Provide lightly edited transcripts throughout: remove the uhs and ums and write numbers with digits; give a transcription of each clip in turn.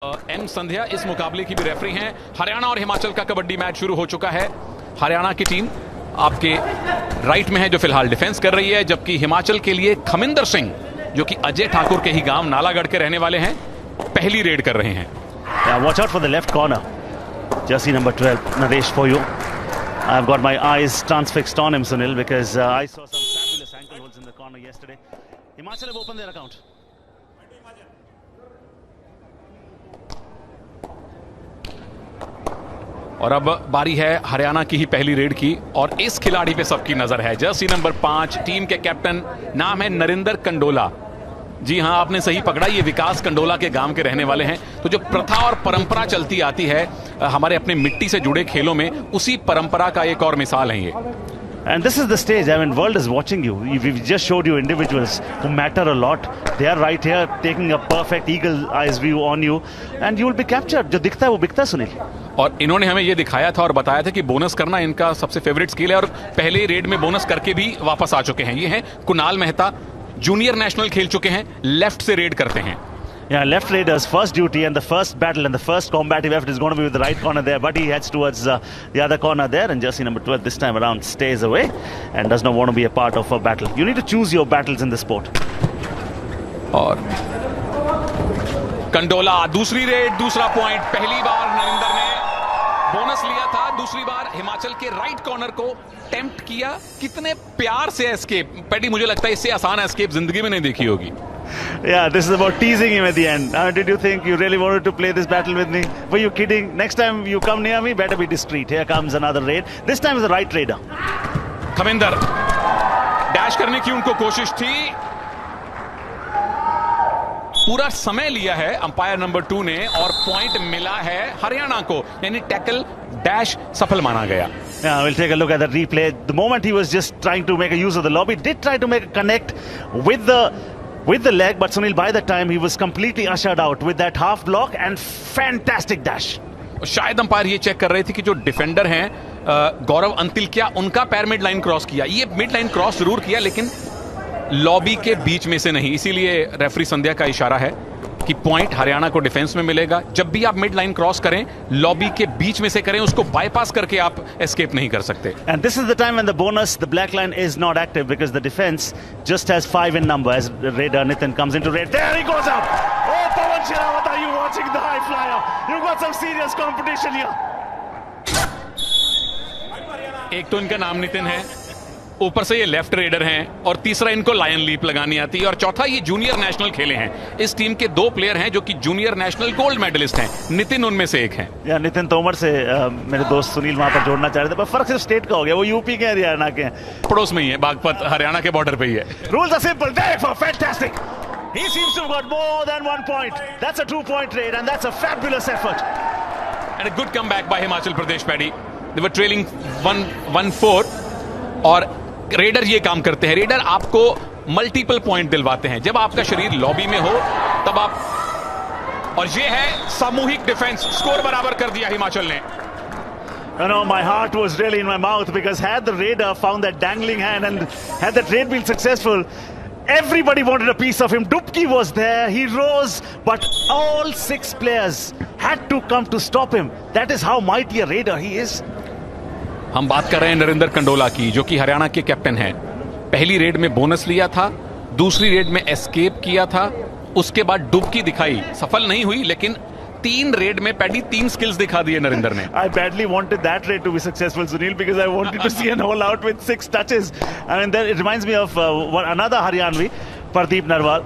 M संध्या इस मुकाबले की भी रेफरी हैं। हरियाणा और हिमाचल का कबड्डी मैच शुरू हो चुका है। हरियाणा की टीम आपके राइट में है जो फिलहाल डिफेंस कर रही है, जबकि हिमाचल के लिए खमिंदर सिंह जो कि अजय ठाकुर के ही गांव नालागढ़ के रहने वाले हैं, पहली रेड कर रहे हैं। Watch out for the left corner. Jersey number 12, Naresh for you. I've got my eyes transfixed on him, Sunil, because I saw some fabulous ankle holds in the corner yesterday. Himachal have opened their account. और अब बारी है हरियाणा की ही पहली red की, और इस खिलाड़ी पे सबकी नजर है। जर्सी नंबर 5, टीम के कैप्टन, नाम है नरिंदर कंडोला। जी हां, आपने सही पकड़ा, ये विकास कंडोला के गांव के रहने वाले हैं। तो जो प्रथा और परंपरा चलती आती है हमारे अपने मिट्टी से जुड़े खेलों में, उसी परंपरा का एक और मिसाल है ये। And this is the stage. I mean, world is watching you. We've just showed you individuals who matter a lot. They are right here, taking a perfect eagle eyes view on you, and you will be captured. जो दिखता है वो बिकता है, सुनील। और इन्होंने हमें ये दिखाया था और बताया था कि बोनस करना इनका सबसे फेवरेट स्किल है, और पहले रेड में बोनस करके भी वापस आ चुके हैं। ये हैं कुणाल मेहता, जूनियर नेशनल खेल चुके हैं, लेफ्ट से रेड करते हैं। Yeah, left raiders first duty and the first battle and the first combative effort is going to be with the right corner there, but he heads towards the other corner there, and jersey number 12 this time around stays away and does not want to be a part of a battle. You need to choose your battles in the sport. और कंडोला दूसरी red, दूसरा point. पहली बार नरिंदर ने bonus लिया था, दूसरी बार हिमाचल के right corner को टेम्प्ट किया। कितने प्यार से एस्केप, पैडी, मुझे लगता है इससे आसान एस्केप जिंदगी में नहीं देखी होगी। Yeah, this is about teasing him at the end. Did you think you really wanted to play this battle with me? Were you kidding? Next time you come near me, better be discreet. Here comes another raid. This time is the right raider. Khaminder dash करने की उनको कोशिश थी, पूरा समय लिया है umpire number 2 ने, और पॉइंट मिला है हरियाणा को, यानी टैकल डैश सफल माना गया। Yeah, we'll take a look at the replay. The moment he was just trying to make a use of the lob, he did try to make a connect with the leg, but Sunil, by the time he was completely ushered out with that half block and fantastic dash. शायद umpire ये check कर रहे थे कि जो defender हैं गौरव अंतिल, क्या उनका पैर मिड लाइन क्रॉस किया। ये मिड लाइन क्रॉस जरूर किया, लेकिन लॉबी के बीच में से नहीं। इसीलिए रेफरी संध्या का इशारा है कि पॉइंट हरियाणा को डिफेंस में मिलेगा। जब भी आप मिड लाइन क्रॉस करें, लॉबी के बीच में से करें, उसको बाईपास करके आप एस्केप नहीं कर सकते। And this is the time when the bonus, the black line is not active because the defense just has 5 in number as raider Nitin comes into raid. There he goes up. Oh, Pawan Sherawat, are you watching the high flyer? You've got some serious competition here. एक तो इनका नाम नितिन है, ऊपर से ये left raider हैं, और तीसरा इनको लायन लीप लगानी आती है, और चौथा ये जूनियर नेशनल खेले हैं। इस टीम के 2 प्लेयर हैं जो कि जूनियर नेशनल गोल्ड मेडलिस्ट हैं। नितिन उनमें से एक हैं। या नितिन तोमर से मेरे दोस्त सुनील वहां पर जोड़ना चाह रहे थे, पर फर्क सिर्फ स्टेट का हो गया। वो यूपी के हरियाणा के हैं, पड़ोस में ही है, बागपत हरियाणा के बॉर्डर पे ही है। Rules are simple, they're fantastic. He seems to have got more than 1 point. That's a 2-point raid and that's a fabulous effort. And a good comeback by Himachal Pradesh, Paddy. They were trailing 1-4, और raider ये काम करते हैं। Raider आपको multiple point दिलवाते हैं जब आपका शरीर लॉबी में हो, तब आप, और ये है सामूहिक डिफेंस। स्कोर बराबर कर दिया हिमाचल ने। You know, my heart was really in my mouth because had the raider found that dangling hand and had that raid been successful, everybody wanted a piece of him. Dupki was there, he rose, but all 6 players had to come to stop him. That is how mighty a raider he is. हम बात कर रहे हैं नरिंदर कंडोला की, जो कि हरियाणा के captain हैं। पहली रेड में बोनस लिया था, दूसरी रेड में एस्केप किया था, उसके बाद डुबकी दिखाई, सफल नहीं हुई, लेकिन 3 रेड में पैडी 3 स्किल्स दिखा दिए नरिंदर ने। I badly wanted that raid to be successful, Sunil, because I wanted to see an all out with 6 touches. I mean, it reminds me of another Haryanvi, Pardeep Narwal.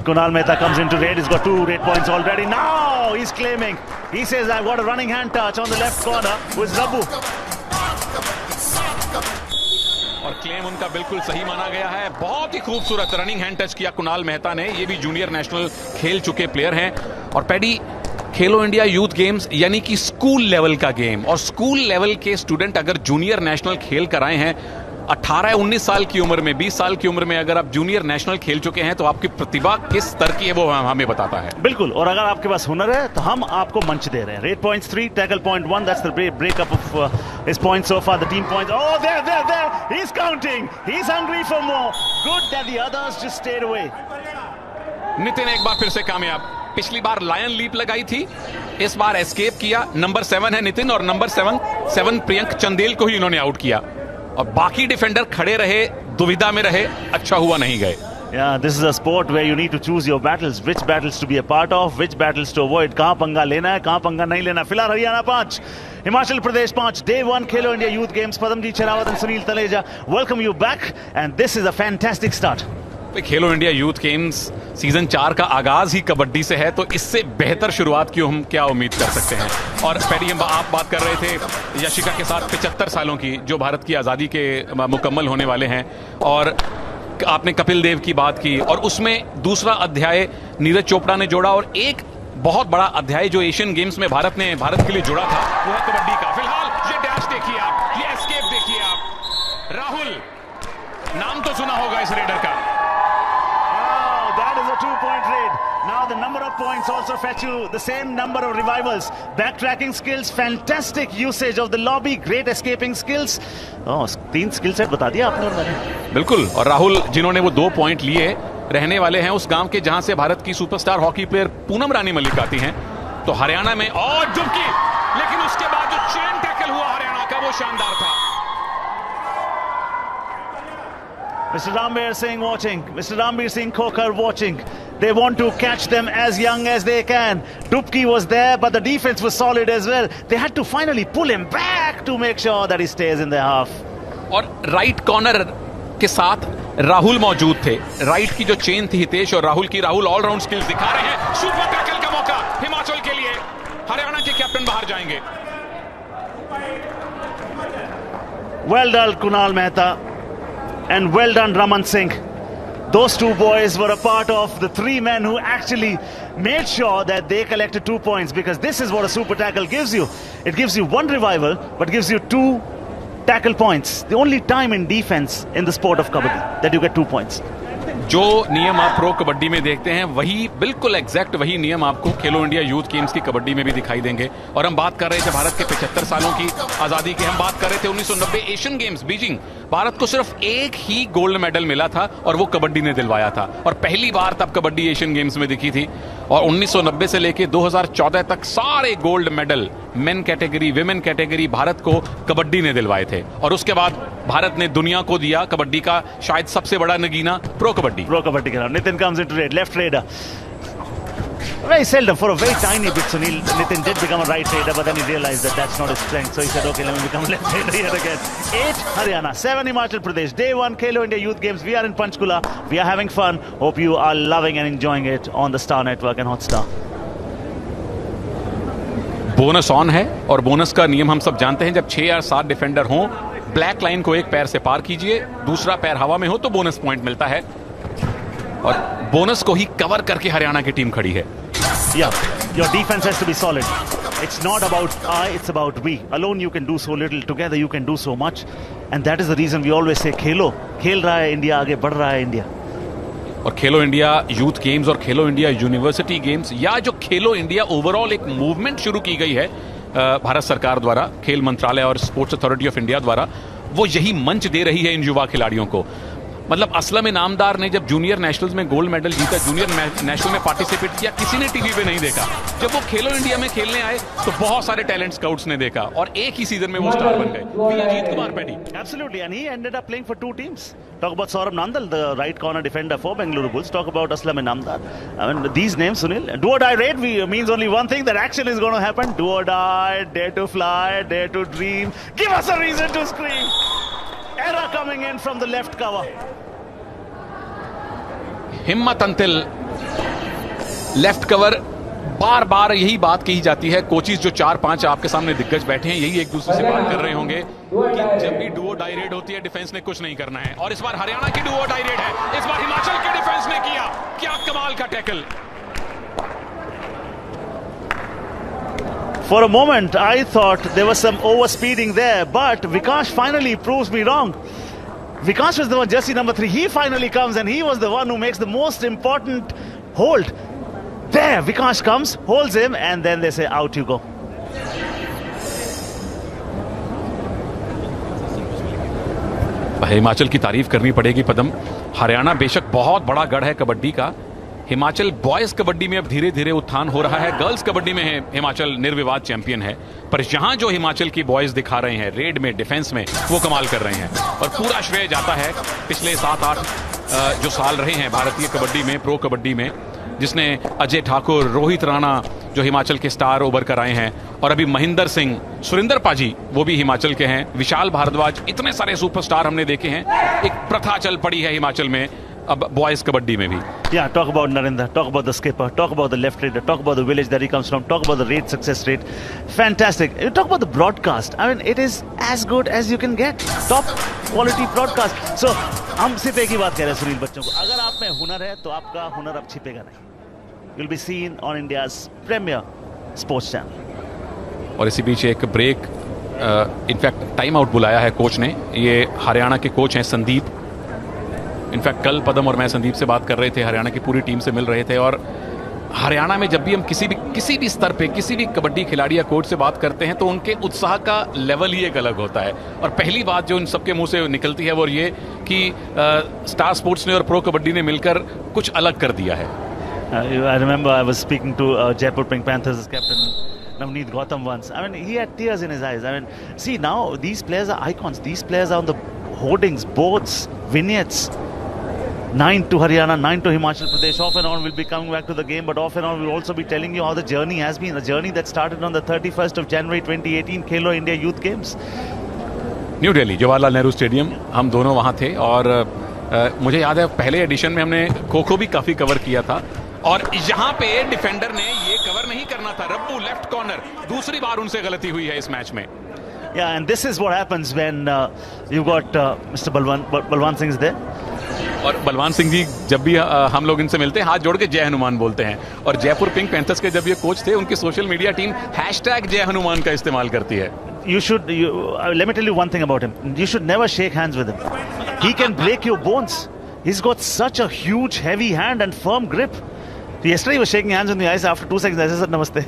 Kunal Mehta comes into raid. He's got 2 raid points already. Now he's claiming. He says, I've got a running hand touch on the left corner with Zabu. और claim उनका बिल्कुल सही माना गया है। बहुत ही खूबसूरत running hand touch किया कुणाल मेहता ने। ये भी जूनियर नेशनल खेल चुके प्लेयर हैं। और पैडी, खेलो इंडिया यूथ गेम्स यानी कि स्कूल लेवल का गेम, और स्कूल लेवल के स्टूडेंट अगर जूनियर नेशनल खेल कर आए हैं, 18-19 साल की उम्र में, 20 साल की उम्र में अगर आप जूनियर नेशनल खेल चुके हैं, तो आपकी प्रतिभा किस स्तर की है वो हमें बताता है। बिल्कुल, और अगर आपके पास हुनर है तो हम आपको मंच दे रहे हैं। Raid points 3, tackle point 1, that's the breakup of his points so far, the team points. Oh, there he is counting, he is hungry for more. Good that the others just stayed away. Nitin एक बार फिर से कामयाब। पिछली बार lion leap लगाई थी, इस बार escape किया। नंबर 7 है नितिन और नंबर 7 प्रियंक चंदेल को ही इन्होंने आउट किया और बाकी डिफेंडर खड़े रहे, दुविधा में रहे, अच्छा हुआ नहीं गए। Yeah, this is a sport where you need to choose your battles, which battles to be a part of, which battles to avoid. कहां पंगा लेना है, कहां पंगा नहीं लेना। फिलहाल हरियाणा 5, हिमाचल प्रदेश 5, Day 1 खेलो इंडिया यूथ गेम्स। पदमजीत शेरावत और Sunil Taleja, welcome you back and this is a fantastic start. Khelo India youth games season 4 का आगाज ही कबड्डी से है, तो इससे बेहतर शुरुआत की हम क्या उम्मीद कर सकते हैं। और पैडी, आप बात कर रहे थे यशिका के साथ 75 सालों की, जो भारत की आज़ादी के मुकम्मल होने वाले हैं, और आपने कपिल देव की बात की, और उसमें दूसरा अध्याय नीरज चोपड़ा ने जोड़ा, और एक बहुत बड़ा अध्याय जो एशियन गेम्स में भारत के लिए जोड़ा था वो है कबड्डी का। फिलहाल ये डैश देखिए आप, ये एस्केप देखिए आप। राहुल, नाम तो सुना होगा इस रेडर का। That is a 2-point raid. Now the number of points also fetch you the same number of revivals. Backtracking skills, fantastic usage of the lobby, great escaping skills. Oh, 3 skill set बता दिया आपने और मैंने। बिल्कुल, और राहुल जिन्होंने वो 2 point लिए, रहने वाले हैं उस गांव के जहां से भारत की सुपरस्टार हॉकी प्लेयर पूनम रानी मलिक आती हैं। तो हरियाणा में और डुबकी, लेकिन उसके बाद जो चेन टैकल हुआ हरियाणा का वो शानदार था। Mr. Rambir Singh watching, Mr. Rambir Singh Khokar watching. They want to catch them as young as they can. Dupki was there, but the defense was solid as well. They had to finally pull him back to make sure that he stays in the half. और right corner के साथ राहुल मौजूद थे। Right की जो chain थी हितेश और राहुल की, राहुल ऑलराउंड स्किल्स दिखा रहे हैं। सुपर टैकल का मौका हिमाचल के लिए, हरियाणा के कैप्टन बाहर जाएंगे। Well done Kunal Mehta and well done Raman Singh. Those two boys were a part of the 3 men who actually made sure that they collected 2 points, because this is what a super tackle gives you. It gives you 1 revival but gives you 2 tackle points. The only time in defense in the sport of kabaddi that you get 2 points. जो नियम आप pro kabaddi में देखते हैं वही बिल्कुल exact वही नियम आपको खेलो इंडिया यूथ गेम्स की कबड्डी में भी दिखाई देंगे। और हम बात कर रहे थे भारत के 75 सालों की आजादी की, हम बात कर रहे थे 1990 एशियन गेम्स बीजिंग। भारत को सिर्फ एक ही गोल्ड मेडल मिला था और वो कबड्डी ने दिलवाया था, और पहली बार तब कबड्डी एशियन गेम्स में दिखी थी। और 1990 से लेके 2014 तक सारे gold medal main category, women category Bharat को कबड्डी ने दिलवाए थे। और उसके बाद भारत ने दुनिया को दिया कबड्डी का शायद सबसे बड़ा Nagina, pro kabaddi. Pro kabaddi के नाम Nitin comes into raid, left raider. Very seldom, for a very tiny bit, Sunil, Nitin did become a right raider, but then he realized that that's not his strength, so he said, okay, let me become a left raider yet again. 8 Haryana, 7 Himachal Pradesh. Day 1 Khelo India Youth Games. We are in Panchkula. We are having fun. Hope you are loving and enjoying it on the Star Network and Hotstar. Bonus on है, और bonus का नियम हम सब जानते हैं। जब 6 या 7 डिफेंडर हों, ब्लैक लाइन को एक पैर से पार कीजिए, दूसरा पैर हवा में हो तो बोनस पॉइंट मिलता है। और बोनस को ही कवर करके हरियाणा की टीम खड़ी है। Yeah, your defense has to be solid. It's not about I, it's about we. Alone you can do so little, together you can do so much. And that is the reason we always say खेलो, खेल रहा है India, आगे बढ़ रहा है India. और खेलो India youth games और खेलो India university games, या जो खेलो इंडिया ओवरऑल एक मूवमेंट शुरू की गई है भारत सरकार द्वारा, खेल मंत्रालय और स्पोर्ट्स अथॉरिटी ऑफ इंडिया द्वारा, वो यही मंच दे रही है इन युवा खिलाड़ियों को। मतलब असलम इनामदार ने जब जूनियर नेशनल्स में गोल्ड मेडल जीता, जूनियर नेशनल में पार्टिसिपेट किया, किसी ने टीवी पे नहीं देखा। जब वो खेलो इंडिया में खेलने आए तो बहुत सारे टैलेंट स्काउट्स ने देखा और एक ही सीजन में वो स्टार बन गए। Ajit Kumar paddy. Absolutely, and he ended up playing for 2 teams. Talk about Saurabh Nandal, the right corner defender for Bengaluru Bulls. Talk about Aslam Inamdar. I mean, these names, Sunil. Do or die raid means only one thing: that action is going to happen. Do or die, dare to fly, dare to dream. Give us a reason to scream. Error coming in from the left cover. हिम्मत Antil left cover. बार बार यही बात कही जाती है, coaches जो 4-5 आपके सामने दिग्गज बैठे हैं यही एक दूसरे से बात कर रहे होंगे कि जब भी डुओ डाई रेड होती है डिफेंस ने कुछ नहीं करना है। और इस बार हरियाणा की डुओ डाई रेड है, इस बार हिमाचल की डिफेंस ने किया क्या कमाल का tackle. For a moment, I thought there was some overspeeding there, but Vikash finally proves me wrong. Vikash was the one, jersey number 3. He finally comes and he was the one who makes the most important hold. There, Vikash comes, holds him, and then they say, out you go. Himachal की तारीफ करनी पड़ेगी पदम। हरियाणा बेशक बहुत बड़ा गढ़ है कबड्डी का, हिमाचल बॉयज कबड्डी में अब धीरे धीरे उत्थान हो रहा है। गर्ल्स कबड्डी में है हिमाचल निर्विवाद चैंपियन है, पर यहां जो हिमाचल की बॉयज दिखा रहे हैं रेड में, डिफेंस में, वो कमाल कर रहे हैं। और पूरा श्रेय जाता है पिछले 7-8 जो साल रहे हैं भारतीय कबड्डी में, प्रो कबड्डी में, जिसने अजय ठाकुर, रोहित राणा जो हिमाचल के स्टार उभर कर आए हैं, और अभी महेंद्र सिंह, सुरिंदर पाजी वो भी हिमाचल के हैं, विशाल भारद्वाज, इतने सारे सुपरस्टार हमने देखे हैं। एक प्रथा चल पड़ी है हिमाचल में अब बॉयज कबड्डी में भी। Yeah, talk about Narinder, talk about the skipper, talk about the left raider, talk about the village that he comes from, talk about the raid success rate. Fantastic. You talk about the broadcast. I mean, it is as good as you can get. Top quality broadcast. So, हम सिर्फ एक ही बात कह रहे हैं सुनील बच्चों को, अगर आप में हुनर है तो आपका हुनर अब छिपेगा नहीं. You'll be seen on India's premier sports channel. और इसी बीच एक ब्रेक, इनफैक्ट टाइम आउट बुलाया है कोच ने। ये हरियाणा के कोच हैं संदीप। इनफैक्ट कल पदम और मैं संदीप से बात कर रहे थे, हरियाणा की पूरी टीम से मिल रहे थे, और हरियाणा में जब भी हम किसी भी स्तर पे किसी भी कबड्डी खिलाड़ी या कोच से बात करते हैं तो उनके उत्साह का लेवल ही एक अलग होता है। और पहली बात जो इन सबके मुंह से निकलती है वो ये कि स्टार स्पोर्ट्स ने और प्रो कबड्डी ने मिलकर कुछ अलग कर दिया है। I remember I was speaking to Jaipur Pink Panthers captain Navneet Gautam once. I mean, he had tears in his eyes. I mean, see now these players are icons. These players are on the hoardings, boards, vignettes. 9 to Haryana, 9 to Himachal Pradesh. Off and on we'll be coming back to the game, but off and on we'll also be telling you how the journey has been. A journey that started on the 31st of January 2018, Khelo India Youth Games. New Delhi, Jawaharlal Nehru stadium, हम दोनों वहाँ थे। और मुझे याद है पहले addition में हमने खो खो भी काफ़ी कवर किया था, और यहाँ पे डिफेंडर ने ये कवर नहीं करना था। रब्बू लेफ्ट कॉर्नर, दूसरी बार उनसे गलती हुई है इस मैच में। Yeah, and this is what happens when you've got Mr. Balwan Singh is there. और बलवान सिंह जी जब भी हम लोग इनसे मिलते हैं हाथ जोड़ के जय हनुमान बोलते हैं। और जयपुर पिंक पैंथर्स के जब ये कोच थे, उनकी सोशल मीडिया टीम #जय हनुमान का इस्तेमाल करती है। Let me tell you one thing about him. You should never shake hands with him. He can break your bones. He's got such a huge, heavy hand and firm grip. Yesterday he was shaking hands on the ice. After 2 seconds, I said namaste.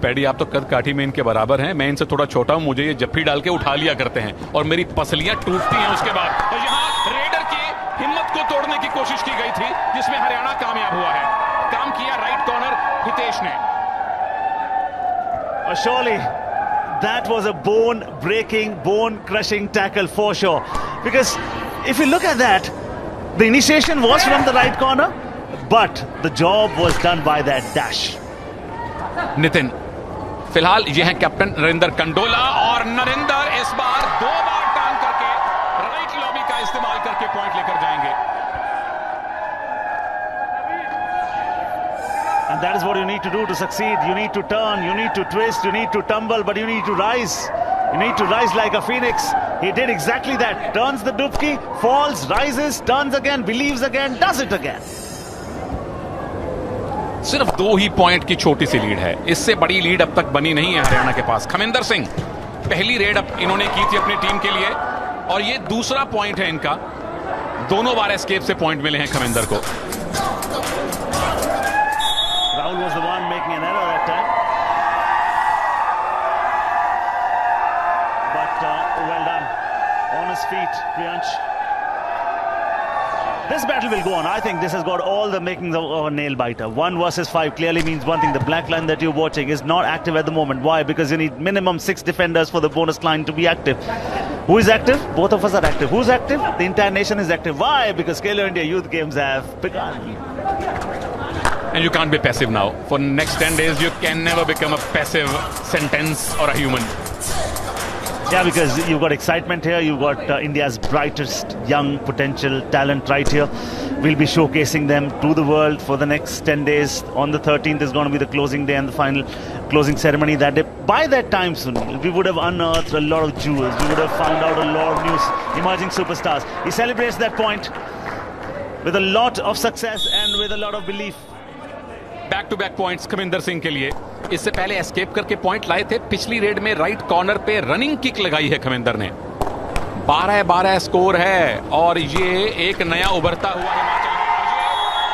Paddy, आप तो कद काठी में इनके बराबर हैं, मैं इनसे थोड़ा छोटा हूं, मुझे ये जफ्फी डाल के उठा लिया करते हैं और मेरी पसलियां टूटती हैं उसके बाद। और यहाँ रेडर की हिम्मत को तोड़ने की कोशिश की गई थी, जिसमें हरियाणा कामयाब हुआ है। काम किया राइट कॉर्नर हितेश ने। Surely that was a bone-breaking, bone-crushing tackle for sure. Because if you look at that, the initiation was from the right corner, but the job was done by that dash. Nitin, फिलहाल ये है captain Narendra Kandola, और नरेंद्र इस बार 2 बार टांग करके right lobby का इस्तेमाल करके पॉइंट लेकर जाएंगे। And that is what you need to do to succeed. You need to turn, you need to twist, you need to tumble, but you need to rise. You need to rise like a phoenix. He did exactly that. Turns the dupki, falls, rises, turns again, believes again, does it again. सिर्फ 2 ही point की छोटी सी lead है, इससे बड़ी lead अब तक बनी नहीं है हरियाणा के पास। खमिंदर सिंह, पहली रेड अब इन्होंने की थी अपनी टीम के लिए, और ये दूसरा पॉइंट है इनका। दोनों बार एस्केप से पॉइंट मिले हैं खमिंदर को। Rahul was the one making an error that time. But well done. On his feet, Priyansh. This battle will go on. I think this has got all the makings of a nail biter. 1 versus 5 clearly means one thing. The black line that you're watching is not active at the moment. Why? Because you need minimum 6 defenders for the bonus line to be active. Who is active? Both of us are active. Who's active? The entire nation is active. Why? Because Khelo India Youth Games have begun. And you can't be passive now. For next 10 days, you can never become a passive sentence or a human. Yeah, because you've got excitement here. You've got India's brightest young potential talent right here. We'll be showcasing them to the world for the next 10 days. On the 13th is going to be the closing day and the final closing ceremony that day. By that time, Sunil, we would have unearthed a lot of jewels. We would have found out a lot of new emerging superstars. He celebrates that point with a lot of success and with a lot of belief. Back to back points Khaminder Singh के लिए। इससे पहले escape करके point लाए थे, पिछली red में right corner पे रनिंग किक लगाई है खमिंदर ने। 12-12 स्कोर है, और ये एक नया उभरता हुआ हिमाचल है।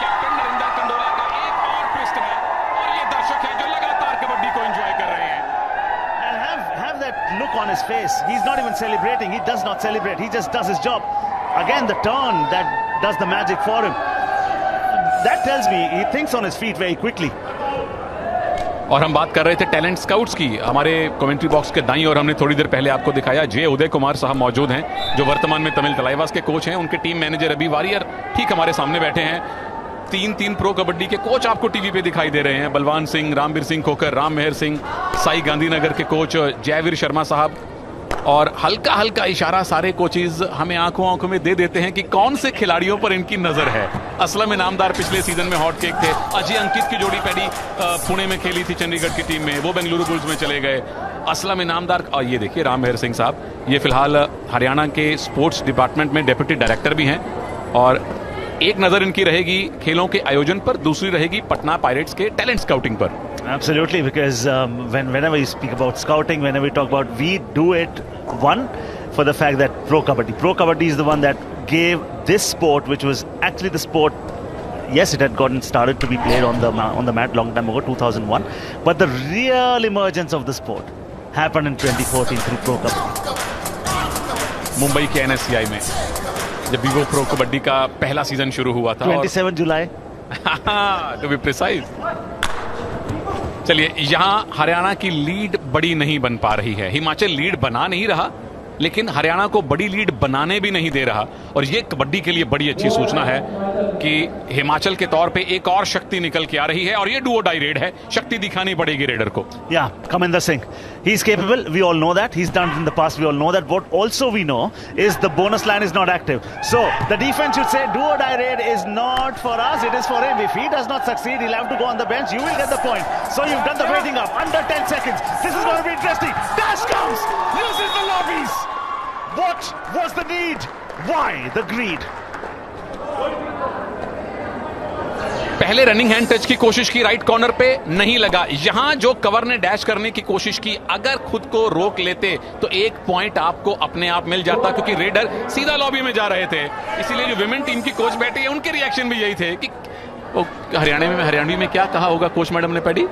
कैप्टन नरेंद्र कंडोला का एक और ट्विस्ट है, और ये दर्शक हैं जो लगातार कबड्डी को एंजॉय कर रहे हैं। And have that look on his face. He's not even celebrating. He does not celebrate. He just does his job. Again, the turn that does the magic for him. that tells me he thinks on his feet very quickly. और हम बात कर रहे थे talent scouts की। हमारे commentary box के दाईं और हमने थोड़ी देर पहले आपको दिखाया जे उदय कुमार साहब मौजूद हैं, जो वर्तमान में तमिल तलाइवास के कोच हैं। उनके टीम मैनेजर अभी वारियर ठीक हमारे सामने बैठे हैं। तीन प्रो कबड्डी के कोच आपको टीवी पे दिखाई दे रहे हैं। बलवान सिंह, रामवीर सिंह खोकर, राम मेहर सिंह, साई गांधीनगर के कोच जयवीर शर्मा साहब। और हल्का हल्का इशारा सारे कोचेज हमें आंखों में दे देते हैं कि कौन से खिलाड़ियों पर इनकी नजर है। असलम इनामदार पिछले सीजन में हॉट केक थे। अजय अंकित की जोड़ी पैडी पुणे में खेली थी चंडीगढ़ की टीम में, वो बेंगलुरु बुल्स में चले गए। असलम इनामदार, और ये देखिए राम मेहर सिंह साहब, ये फिलहाल हरियाणा के स्पोर्ट्स डिपार्टमेंट में डेप्यूटी डायरेक्टर भी हैं। और एक नजर इनकी रहेगी खेलों के आयोजन पर, दूसरी रहेगी पटना पायरेट्स के टैलेंट स्काउटिंग पर। Absolutely, because whenever you speak about scouting, whenever we talk about, we do it one for the fact that Pro Kabaddi is the one that gave this sport, which was actually the sport. Yes, it had gotten started to be played on the mat long time ago, 2001, but the real emergence of the sport happened in 2014 through Pro Kabaddi. Mumbai के NSCI में जब भी वो pro kabaddi का पहला season शुरू हुआ था, 27 जुलाई टू बी प्रिसाइज। चलिए, यहां हरियाणा की लीड बड़ी नहीं बन पा रही है। हिमाचल लीड बना नहीं रहा, लेकिन हरियाणा को बड़ी लीड बनाने भी नहीं दे रहा। और ये कबड्डी के लिए बड़ी अच्छी सूचना है कि हिमाचल के तौर पे एक और शक्ति निकल के आ रही है, और ये डुओ डाई रेड है। शक्ति दिखानी पड़ेगी रेडर को। Yeah, Kaminder Singh, he's capable. We all know that. He's done it in the past. We all know that. What also we know is the bonus line is not active. So the defense should say duo die raid is not for us. It is for him. If he does not succeed, he'll have to go on the bench. You will get the point. So you've done the waiting up under 10 seconds. This is going to be interesting. Dash comes, uses the lobbies. What was the need? Why the greed? पहले running hand touch की कोशिश की, right corner पे नहीं लगा। यहां जो cover ने डैश करने की कोशिश की, अगर खुद को रोक लेते तो एक पॉइंट आपको अपने आप मिल जाता, क्योंकि रेडर सीधा लॉबी में जा रहे थे। इसीलिए जो विमेन टीम की कोच बैठी है, उनके रिएक्शन भी यही थे कि हरियाणवी में क्या कहा होगा कोच मैडम ने पैडी?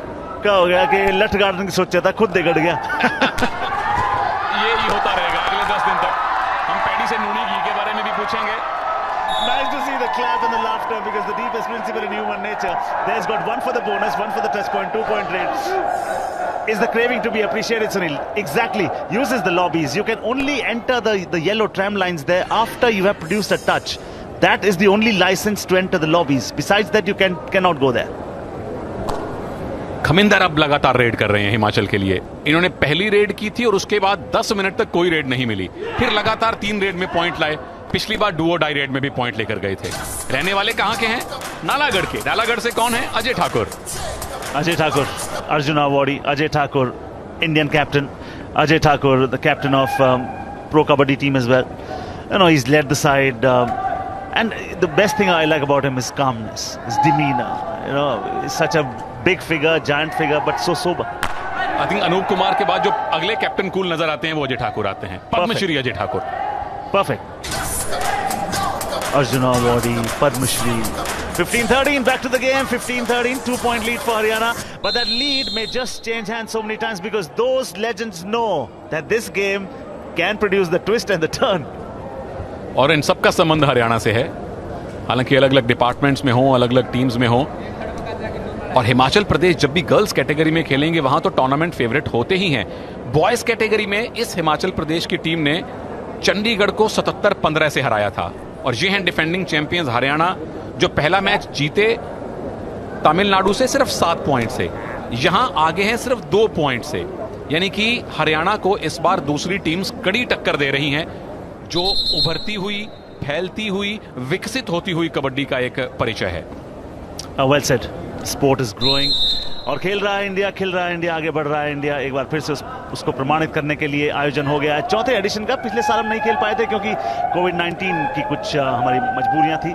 क्या हो गया कि लठ गार्डन की सोचा था, खुद बिगड़ गया। ये ही होता रहेगा अगले 10 दिन तक। हम पैडी से नूनी घी के बारे में भी पूछेंगे। Nice to see the clap and the laughter, because the deepest principle in human nature. There's got one for the bonus, one for the touch point, 2-point rate. Is the craving to be appreciated, Sunil? Exactly. Uses the lobbies. You can only enter the yellow tram lines there after you have produced a touch. That is the only license to enter the lobbies. Besides that, you cannot go there. खमिंदर अब लगातार red कर रहे हैं हिमाचल के लिए। इन्होंने पहली red की थी और उसके बाद 10 मिनट तक कोई रेड नहीं मिली। फिर लगातार 3 रेड में पॉइंट लाए। पिछली बार डुओ डाई रेड में भी पॉइंट लेकर गए थे। रहने वाले कहां के हैं? नालागढ़ के। नालागढ़ से कौन है? Ajay Thakur, Arjun Awardee, Ajay Thakur, Indian captain. Ajay Thakur, the captain of Pro Kabaddi team as well. You know, he's led the side. And the best thing I like about him is calmness, his demeanor. You know, he's such a big figure, giant figure, but so sober. I think Anoop Kumar के बाद जो अगले captain cool नजर आते हैं वो अजय ठाकुर आते हैं। Padmashri Ajay Thakur. Perfect. Arjun Awardee, Padma Shri. 15-13, back to the game. 15-13, 2-point lead for Haryana. But that lead may just change hands so many times, because those legends know that this game can produce the twist and the turn. और इन सबका संबंध हरियाणा से है, हालांकि अलग अलग departments में हो, अलग अलग टीम्स में हो। और हिमाचल प्रदेश जब भी गर्ल्स कैटेगरी में खेलेंगे वहां तो टूर्नामेंट फेवरेट होते ही हैं। बॉयज कैटेगरी में इस हिमाचल प्रदेश की टीम ने चंडीगढ़ को 77-15 से हराया था। और ये हैं डिफेंडिंग चैंपियंस हरियाणा, जो पहला मैच जीते तमिलनाडु से सिर्फ 7 पॉइंट से, यहां आगे हैं सिर्फ 2 पॉइंट से। यानी कि हरियाणा को इस बार दूसरी टीम्स कड़ी टक्कर दे रही हैं, जो उभरती हुई, फैलती हुई, विकसित होती हुई कबड्डी का एक परिचय है। Well said. Sport is growing. और खेल रहा है इंडिया, खिल रहा है इंडिया, आगे बढ़ रहा है इंडिया। एक बार फिर से उसको प्रमाणित करने के लिए आयोजन हो गया है 4थे एडिशन का। पिछले साल हम नहीं खेल पाए थे क्योंकि कोविड-19 की कुछ हमारी मजबूरियां थी।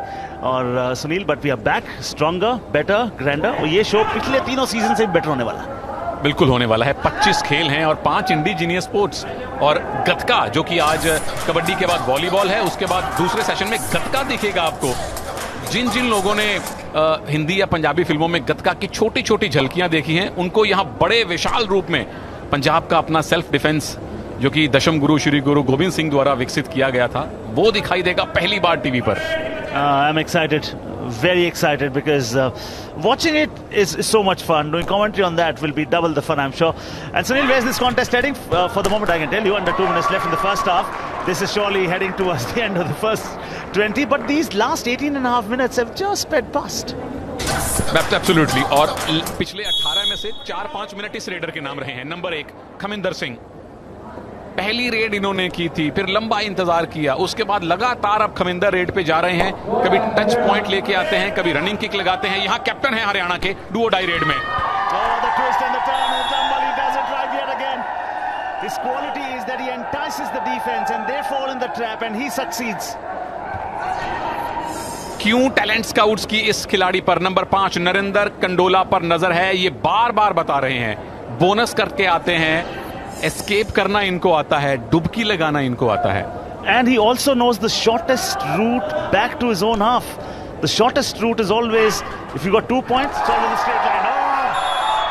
और Sunil, but we are back stronger, better, grander. और ये शो पिछले 3 सीजन से भी बेटर होने वाला है। बिल्कुल होने वाला है। 25 खेल हैं और 5 इंडिजीनियस स्पोर्ट्स। और गतका, जो कि आज कबड्डी के बाद वॉलीबॉल है, उसके बाद दूसरे सेशन में गतका दिखेगा आपको। जिन जिन लोगों ने हिंदी या पंजाबी फिल्मों में गतका की छोटी छोटी झलकियां देखी हैं, उनको यहां बड़े विशाल रूप में पंजाब का अपना सेल्फ डिफेंस, जो कि दशम गुरु श्री गुरु गोविंद सिंह द्वारा विकसित किया गया था, वो दिखाई देगा पहली बार टीवी पर। I am excited, very excited because watching it is so much fun. Doing commentary on that will be double the fun, I'm sure. And Sunil, where's this contest heading? For the moment, I can tell you, under 2 minutes left in the first half. This is surely heading towards the end of the first 20. But these last 18.5 minutes have just sped past. Absolutely. और पिछले 18 में से 4-5 minute इस raider के नाम रहे हैं. Number 1 खमिंदर Singh. पहली रेड इन्होंने की थी, फिर लंबा इंतजार किया, उसके बाद लगातार अब खमिंदर रेड पे जा रहे हैं. कभी टच पॉइंट लेके आते हैं, कभी रनिंग किक लगाते हैं. यहाँ कैप्टन है हरियाणा के डुओ डाई रेड में. His quality is that he entices the defense and they fall in the trap and he succeeds. क्यों टैलेंट स्काउट्स की इस खिलाड़ी पर नंबर 5 नरेंद्र कंडोला पर नजर है, ये बार बार बता रहे हैं. बोनस करके आते हैं, एस्केप करना इनको आता है, डुबकी लगाना इनको आता है. And he also knows the shortest route back to his own half. The shortest route is always, if you got 2 points, it's always a straight line. Oh,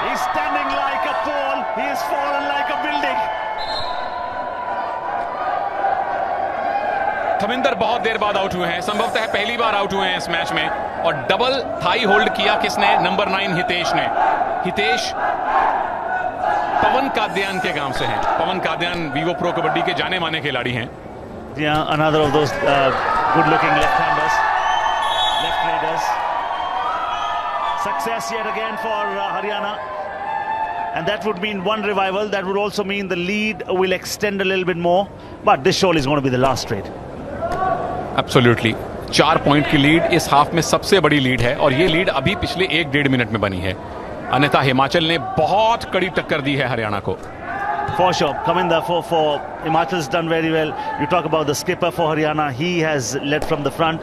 he's standing like a pole. He has fallen like a building. खमिंदर बहुत देर बाद out हुए हैं, संभवतः पहली बार out हुए हैं इस match में. और डबल थाई होल्ड किया किसने? नंबर 9 हितेश ने. हितेश पवन काद्यान के गांव से हैं. पवन काद्यान वीवो प्रो कबड्डी के जाने माने खिलाड़ी हैं. Yeah, another of those good-looking left-handers, left raiders. Success yet again for Haryana, and that would mean one revival. That would also mean the lead will extend a little bit more. But this surely is going to be the last raid. Absolutely. 4 point की lead इस half में सबसे बड़ी lead है, और ये lead अभी पिछले 1-1.5 मिनट में बनी है. अन्यथा हिमाचल ने बहुत कड़ी टक्कर दी है हरियाणा को. For sure, Kaminda for Himachal's done very well. You talk about the skipper for Haryana, he has led from the front,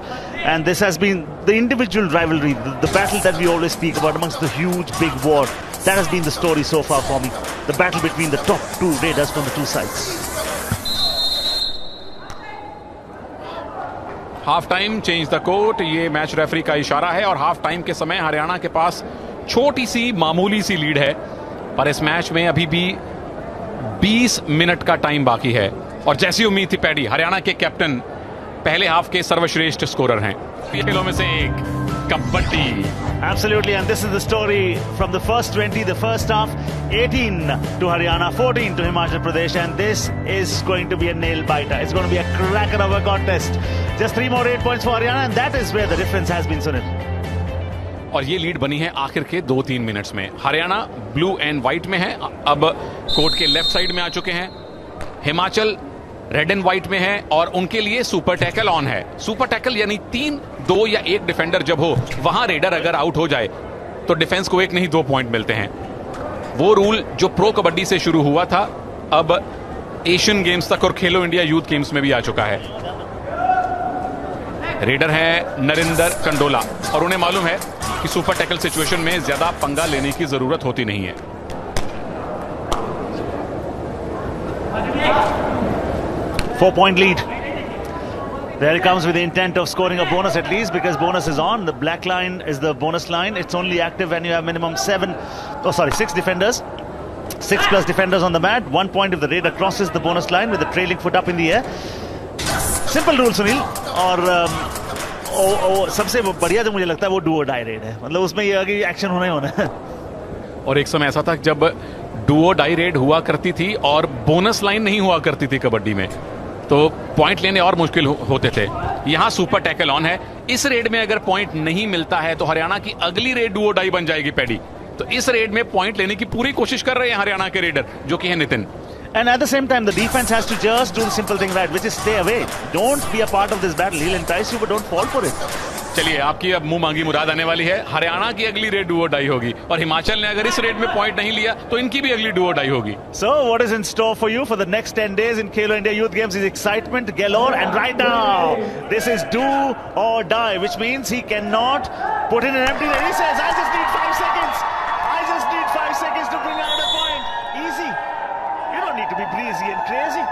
and this has been the individual rivalry, the battle that we always speak about amongst the huge big war. That has been the story so far for me. The battle between the top 2 raiders from the 2 sides. Half time change the court, ये match referee का इशारा है. और half time के समय हरियाणा के पास छोटी सी मामूली सी लीड है, पर इस मैच में अभी भी 20 मिनट का टाइम बाकी है. और जैसी उम्मीद थी पैडी, हरियाणा के कैप्टन पहले हाफ के सर्वश्रेष्ठ स्कोरर हैं. खेलों में से एक kabaddi. Absolutely, and this is the story from the first 20, the first half. 18 to Haryana, 14 to Himachal Pradesh, and this is going to be a nail biter. It's going to be a cracker of a contest. Just 3 more 8 points for Haryana, and that is where the difference has been, Sunil. और ये lead बनी है आखिर के 2-3 minutes में. Haryana blue and white में है, अब कोर्ट के लेफ्ट साइड में आ चुके हैं. हिमाचल रेड एंड व्हाइट में है, और उनके लिए सुपर टैकल ऑन है. सुपर टैकल यानी 3, 2 या 1 डिफेंडर जब हो, वहां रेडर अगर आउट हो जाए तो डिफेंस को 1 नहीं 2 पॉइंट मिलते हैं. वो रूल जो प्रो कबड्डी से शुरू हुआ था, अब एशियन गेम्स तक और खेलो इंडिया यूथ गेम्स में भी आ चुका है. रेडर है नरेंद्र कंडोला, और उन्हें मालूम है कि सुपर टैकल सिचुएशन में ज्यादा पंगा लेने की जरूरत होती नहीं है. 4-point lead. There it comes with the intent of scoring a bonus at least, because bonus is on. The black line is the bonus line. It's only active when you have minimum 6 defenders. 6 plus defenders on the mat. 1 point if the raider crosses the bonus line with the trailing foot up in the air. Simple rule, Sunil. और सबसे बढ़िया जो मुझे लगता है वो Duo die red है. मतलब उसमें ये आगे एक्शन होना ही होना है. और एक समय ऐसा था जब डुओ डाई रेड हुआ करती थी और बोनस लाइन नहीं हुआ करती थी कबड्डी में, तो पॉइंट लेने और मुश्किल होते थे. यहां सुपर टैकल ऑन है. इस रेड में अगर पॉइंट नहीं मिलता है तो हरियाणा की अगली रेड डुओ डाई बन जाएगी पैडी. तो इस रेड में पॉइंट लेने की पूरी कोशिश कर रहे हैं हरियाणा के रेडर, जो कि है Nitin. And at the same time, the defense has to just do the simple thing right, which is stay away. Don't be a part of this battle. He'll entice you, but don't fall for it. चलिए, आपकी अब मुंह मांगी मुराद आने वाली है. हरियाणा की अगली रेड डुओ डाई होगी, और हिमाचल ने अगर इस रेड में पॉइंट नहीं लिया तो इनकी भी अगली डुओ डाई होगी. So, what is in store for you for the next 10 days in Khelo India Youth Games is excitement galore, and right now, this is do or die, which means he cannot put in an empty leg. He says, I just need 5 seconds. I just need 5 seconds to bring out a point. Easy. You don't need to be breezy and crazy.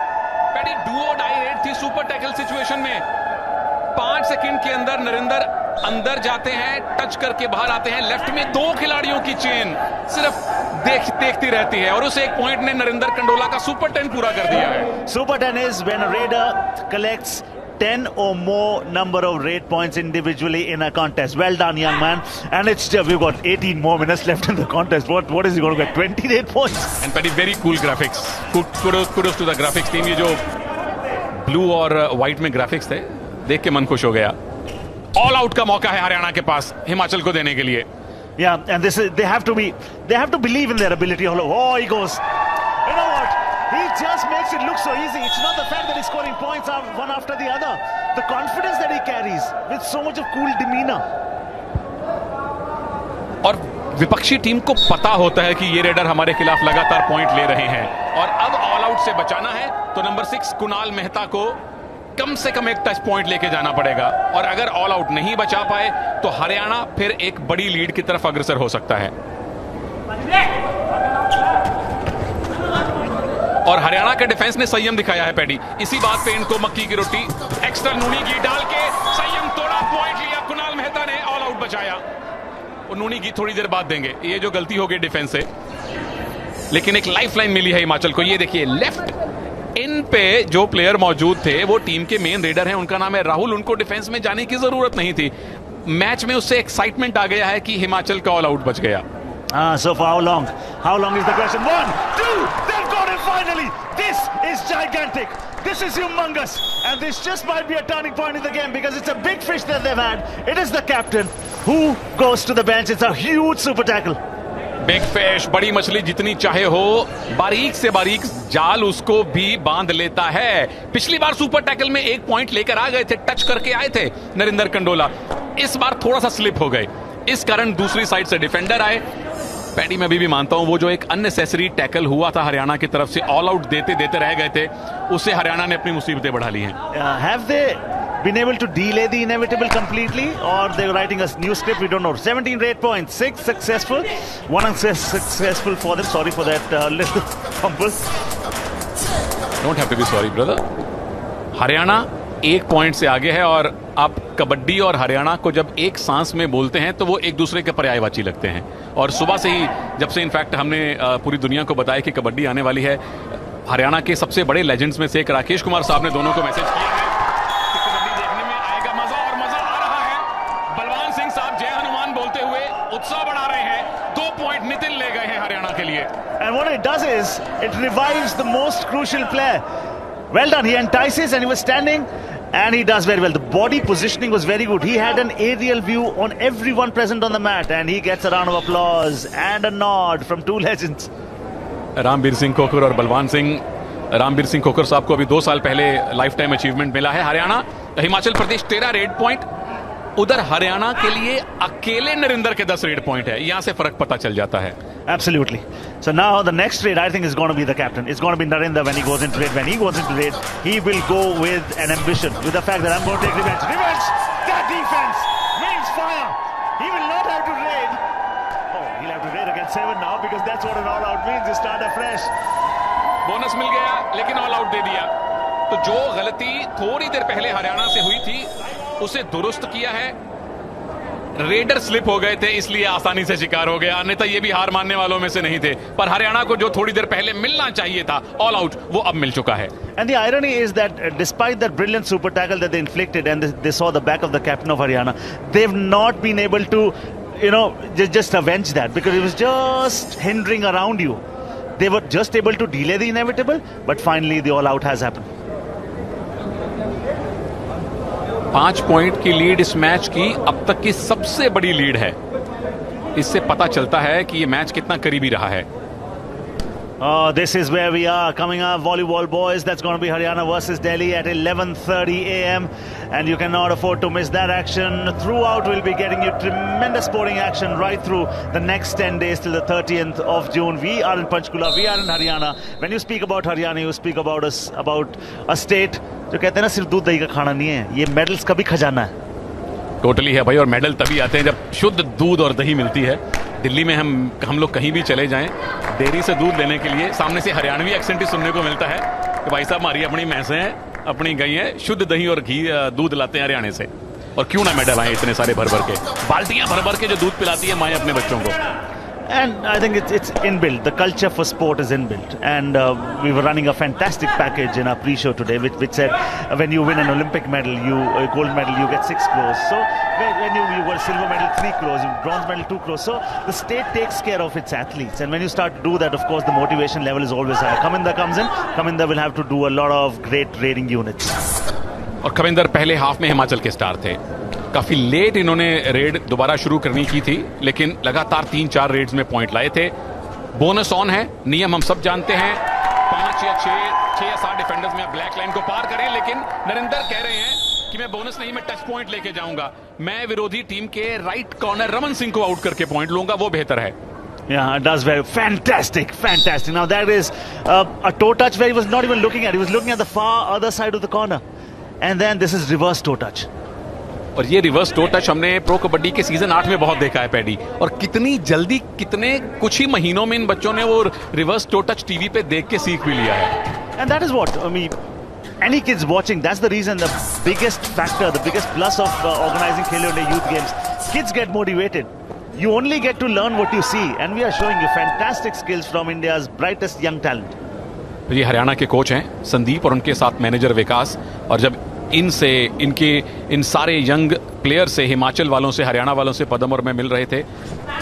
पैडी do or die raid थी super tackle situation में. 5 second के अंदर नरेंद्र अंदर जाते हैं, touch करके बाहर आते हैं. लेफ्ट में 2 खिलाड़ियों की चेन सिर्फ देखती रहती है, और उस एक पॉइंट ने नरेंद्र कंडोला का सुपर 10 पूरा कर दिया है. Super 10 is when a raider collects 10 or more number of rate points individually in a contest. Well done, young man. And we've got 18 more minutes left in the contest. What is he going to get? 28 points. And Paddy, very cool graphics. Kudos to the graphics team. ये जो blue और white में graphics थे, देख के मन खुश हो गया. ऑल आउट का मौका है हरियाणा के पास हिमाचल को देने के लिए. Yeah, and they have to believe in their ability. Oh, he goes. You know what? He just makes it look so easy. It's not the fact that he's scoring points one after the other. The confidence that he carries with so much of cool demeanor. और विपक्षी team को पता होता है कि ये raider हमारे खिलाफ लगातार पॉइंट ले रहे हैं और अब ऑल आउट से बचाना है तो नंबर 6 कुणाल मेहता को कम से कम एक टच पॉइंट लेके जाना पड़ेगा. और अगर ऑल आउट नहीं बचा पाए तो हरियाणा फिर एक बड़ी लीड की तरफ अग्रसर हो सकता है. और हरियाणा के डिफेंस ने संयम दिखाया है पैडी. इसी बात पे इनको मक्की की रोटी एक्स्ट्रा नूनी घी डाल के संयम तोड़ा, पॉइंट लिया. कुणाल मेहता ने ऑल आउट बचाया. और नूनी घी थोड़ी देर बाद देंगे. ये जो गलती हो गई डिफेंस से, लेकिन एक लाइफलाइन मिली है हिमाचल को. ये देखिए लेफ्ट इन पे जो प्लेयर मौजूद थे वो टीम के मेन रेडर हैं. उनका नाम है राहुल. उनको डिफेंस में जाने की जरूरत नहीं थी. मैच में उससे एक्साइटमेंट आ गया है कि हिमाचल का ऑल आउट बच गया. So for how long? How long is the question? 1, 2, they've got it finally. This is gigantic. This is humongous. And this just might be a turning point in the game because it's a big fish that they've had. It is the captain who goes to the bench. It's a huge super tackle. Big fish, बड़ी मछली जितनी चाहे हो, बारीक से बारीक जाल उसको भी बांध लेता है. पिछली बार सुपर टैकल में एक पॉइंट लेकर आ गए थे, टच करके आए थे नरिंदर कंडोला. इस बार थोड़ा सा स्लिप हो गए. इस कारण दूसरी साइड से डिफेंडर आए. पैडी मैं अभी भी मानता हूं वो जो एक अननेसेसरी टैकल हुआ था हरियाणा की तरफ से, ऑल आउट देते देते रह गए थे, उससे हरियाणा ने अपनी मुसीबतें बढ़ा ली हैं. Have they been able to delay the inevitable completely, or they're writing a new script? We don't know. 17 rate points, 6 successful, 1 unsuccessful for them. Sorry for that little fumble. Don't have to be sorry, brother. Haryana एक point से आगे है और आप कबड्डी और हरियाणा को जब एक सांस में बोलते हैं तो वो एक दूसरे के पर्यायवाची लगते हैं. और सुबह से ही जब से इनफैक्ट हमने पूरी दुनिया को बताया कि कबड्डी आने वाली है, हरियाणा के सबसे बड़े लेजेंड्स में से एक राकेश कुमार साहब ने दोनों को मैसेज किया है कि कबड्डी देखने में आएगा मजा, और मजा आ रहा है. बलवान सिंह साहब जय हनुमान बोलते हुए उत्साह बढ़ा रहे हैं. 2 पॉइंट नितिन ले गए हैं हरियाणा के लिए. And what it does is it revives the most crucial player. Well done. He entices and he was standing and he does very well. The body positioning was very good. He had an aerial view on everyone present on the mat and he gets a round of applause and a nod from 2 legends. Ramveer Singh Khokhar और बलवान सिंह. रामवीर सिंह खोखर साहब को अभी 2 साल पहले life time achievement मिला है. Haryana Himachal Pradesh 13 red point. उधर हरियाणा के लिए अकेले नरिंदर के 10 रेड पॉइंट है. यहां से फर्क पता चल जाता है. Absolutely. So now the next raid I think is going to be the captain. It's going to be Narinder when he goes into raid. When he goes into raid, he will go with an ambition, with the fact that I'm going to take revenge. Revenge! That defense means fire. He will not have to raid. Oh, he'll have to raid against 7 now because that's what an all-out means. You start afresh. Bonus मिल गया लेकिन all out दे दिया. तो जो गलती थोड़ी देर पहले हरियाणा से हुई थी उसे दुरुस्त किया है. रेडर स्लिप हो गए थे इसलिए आसानी से शिकार हो गया, अन्यथा ये भी हार मानने वालों में से नहीं थे. पर हरियाणा को जो थोड़ी देर पहले मिलना चाहिए था ऑल आउट, वो अब मिल चुका है. And the irony is that despite that brilliant super tackle that they inflicted and they saw the back of the captain of Haryana, they've not been able to, just avenge that because it was just hindering around you. They were just able to delay the inevitable, but finally the all out has happened. 5 point की lead इस match की अब तक की सबसे बड़ी lead है. इससे पता चलता है कि ये मैच कितना करीबी रहा है. Oh, this is where we are coming up, volleyball boys. That's going to be Haryana versus Delhi at 11:30 a.m. and you cannot afford to miss that action. Throughout, we'll be getting you tremendous sporting action right through the next 10 days till the 30th of June. We are in Panchkula, we are in Haryana. When you speak about Haryana, you speak about a state जो कहते हैं ना सिर्फ दूध दही का खाना नहीं है, ये मेडल्स का भी खजाना है. टोटली है भाई, और मेडल तभी आते हैं जब शुद्ध दूध और दही मिलती है. दिल्ली में हम लोग कहीं भी चले जाएं, डेयरी से दूध लेने के लिए सामने से हरियाणवी एक्सेंट ही सुनने को मिलता है कि भाई साहब हमारी अपनी भैंसें हैं, अपनी गाय हैं, शुद्ध दही और घी दूध लाते हैं हरियाणा से. और क्यों ना मेडल आए इतने सारे भर भर के, बाल्टियां भर भर के जो दूध पिलाती है माएं अपने बच्चों को. And I think it's inbuilt. The culture for sport is inbuilt. And we were running a fantastic package in our pre-show today, which said when you win an Olympic medal, gold medal, you get 6 crores. So when you got silver medal, 3 crores, bronze medal, 2 crores. So the state takes care of its athletes. And when you start to do that, of course, the motivation level is always high. Kaminda comes in. Kaminda will have to do a lot of great raiding units. और कविंदर पहले half में हिमाचल के star थे। काफी late इन्होंने red दोबारा शुरू करनी की थी, लेकिन लगातार 3-4 रेड्स में पॉइंट लाए थे। बोनस ऑन है, नियम हम सब जानते हैं। 5 या 6 या 7 डिफेंडर्स में ब्लैक लाइन को पार करें, लेकिन नरेंद्र कह रहे हैं कि मैं बोनस नहीं, मैं टच पॉइंट लेके जाऊंगा। मैं विरोधी टीम के राइट कॉर्नर रमन सिंह को आउट करके पॉइंट लूंगा, वो बेहतर है। Yeah, does very fantastic. Now that is a toe touch where he was not even looking at. He was looking at the far other side of the corner, and then this is reverse toe touch. और ये reverse to touch हमने pro kabaddi के season 8 में बहुत देखा है paddy, और कितनी जल्दी, कितने कुछ ही महीनों में इन बच्चों ने वो रिवर्स टो टच टीवी पे देख के सीख भी लिया है। And that is what I mean. Any kids watching, that's the reason, the biggest factor, the biggest plus of organizing Khelo India Youth Games. Kids get motivated. You only get to learn what you see, and we are showing you fantastic skills from India's brightest young talent. ये हरियाणा के coach हैं संदीप और उनके साथ manager विकास, और जब इन सारे young player से, हिमाचल वालों से, हरियाणा वालों से पदम और मैं मिल रहे थे,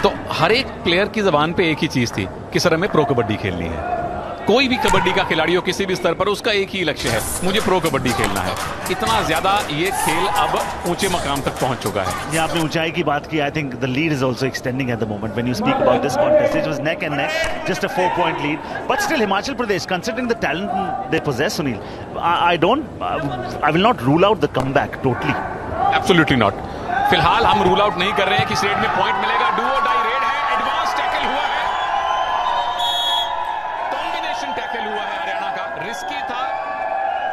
तो हर एक प्लेयर की जबान पे एक ही चीज थी कि सर हमें प्रो कबड्डी खेलनी है। कोई भी कबड्डी का खिलाड़ी हो किसी भी स्तर पर, उसका एक ही लक्ष्य है, मुझे प्रो कबड्डी खेलना है। इतना ज्यादा ये खेल अब ऊंचे मकाम तक पहुंच चुका है। ये आपने ऊंचाई की बात की। I think the lead is also extending at the moment when you speak about this contest. It was neck and neck, just a 4-point lead, but still Himachal Pradesh, considering the talent they possess, Sunil, I will not rule out the comeback totally. Absolutely not. फिलहाल हम rule out नहीं कर रहे हैं कि इस red में point मिलेगा। डू और डाई रेड है, एडवांस टैकल हुआ है, कॉम्बिनेशन टैकल हुआ है हरियाणा का। रिस्की था,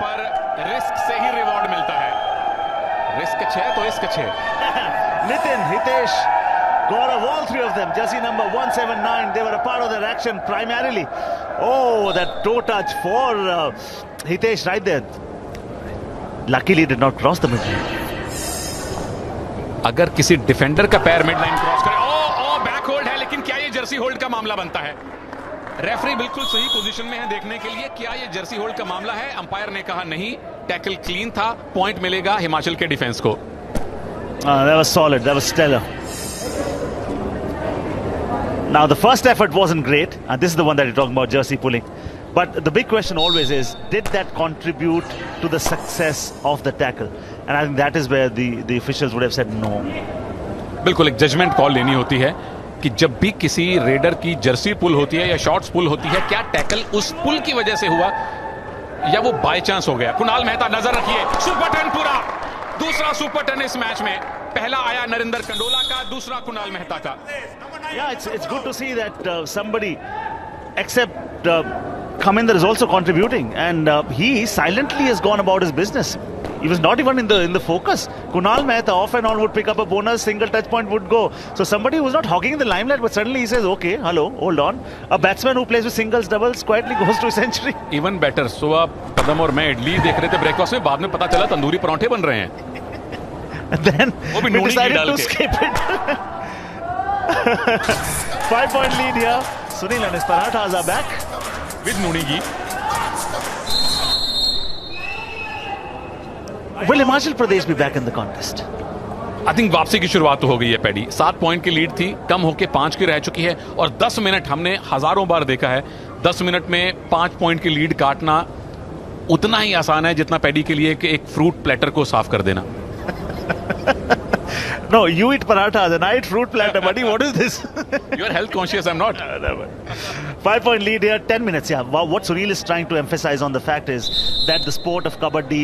पर रिस्क से ही रिवॉर्ड मिलता है। रिस्क अच्छे तो इश्क अच्छे। Nitin, Hitesh got of all 3 of them. Jersey number 179. They were a part of that action primarily. Oh, that toe touch for Hitesh right there. Luckily did not cross the midline. अगर किसी defender का पैर mid line cross करे, ओ back hold है, लेकिन क्या ये Jersey hold का मामला बनता है? रेफरी बिल्कुल सही पोजीशन में है देखने के लिए, क्या ये जर्सी होल्ड का मामला है? अंपायर ने कहा नहीं, टैकल क्लीन था, पॉइंट मिलेगा हिमाचल के डिफेंस को। That was solid, that was stellar. Now the first effort wasn't great, and this is the one that you're talking about, jersey pulling. But the big question always is, did that contribute to the success of the tackle? And I think that is where the officials would have said no. बिल्कुल एक judgement call लेनी होती है कि जब भी किसी raider की जर्सी पुल होती है या शॉर्ट्स पुल होती है, क्या टैकल उस पुल की वजह से हुआ या वो बाय चांस हो गया? कुणाल मेहता, नजर रखिए, सुपर 10 पूरा, दूसरा सुपर 10 इस मैच में। पहला आया नरेंद्र कंडोला का, दूसरा कुणाल मेहता का। Yeah, it's good to see that somebody except Kaminder is also contributing, and he silently has gone about his business. He was not even in the focus. Kunal Mehta off and on would pick up a bonus, single touch point would go. So somebody who's not hogging in the limelight, but suddenly he says, okay, hello, hold on. A batsman who plays with singles, doubles quietly goes to a century. Even better. सुबह पदम और मैं इडली देख रहे थे breakfast में, बाद में पता चला तंदूरी परांठे बन रहे हैं। And then we decided to skip it. 5-point lead here. Sunil and his parathas are back. With Nooni Ghee. Will Himachal Pradesh be back in the contest? I think वापसी की शुरुआत तो हो गई है पैडी। 7 पॉइंट की lead थी, कम होके 5 की रह चुकी है, और 10 मिनट हमने हजारों बार देखा है, 10 मिनट में 5 पॉइंट की लीड काटना उतना ही आसान है जितना पैडी के लिए कि एक फ्रूट प्लेटर को साफ कर देना। No, you eat parathas and I eat fruit platter, buddy. What is this? You are health conscious, I'm not. 5-point lead here, 10 minutes. Yeah, what Sunil is trying to emphasize on the fact is that the sport of kabaddi,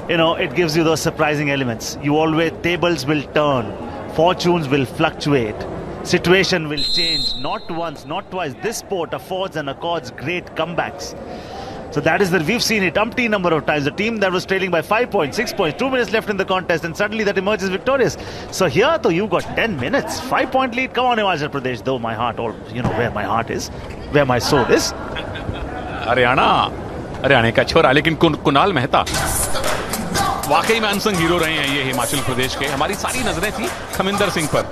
you know, it gives you those surprising elements. You always, tables will turn, fortunes will fluctuate, situation will change. Not once, not twice. This sport affords and accords great comebacks. So that is that we've seen it umpteen number of times. The team that was trailing by 5 points, 6 points, 2 minutes left in the contest, and suddenly that emerges victorious. So here, though, you've got 10 minutes, 5-point lead. Come on, Himachal Pradesh. Though my heart, all you know where my heart is, where my soul is. Haryana का छोरा, लेकिन कुणाल मेहता वाकई में unsung hero रहे हैं ये हिमाचल प्रदेश के। हमारी सारी नजरें थी खमिंदर सिंह पर,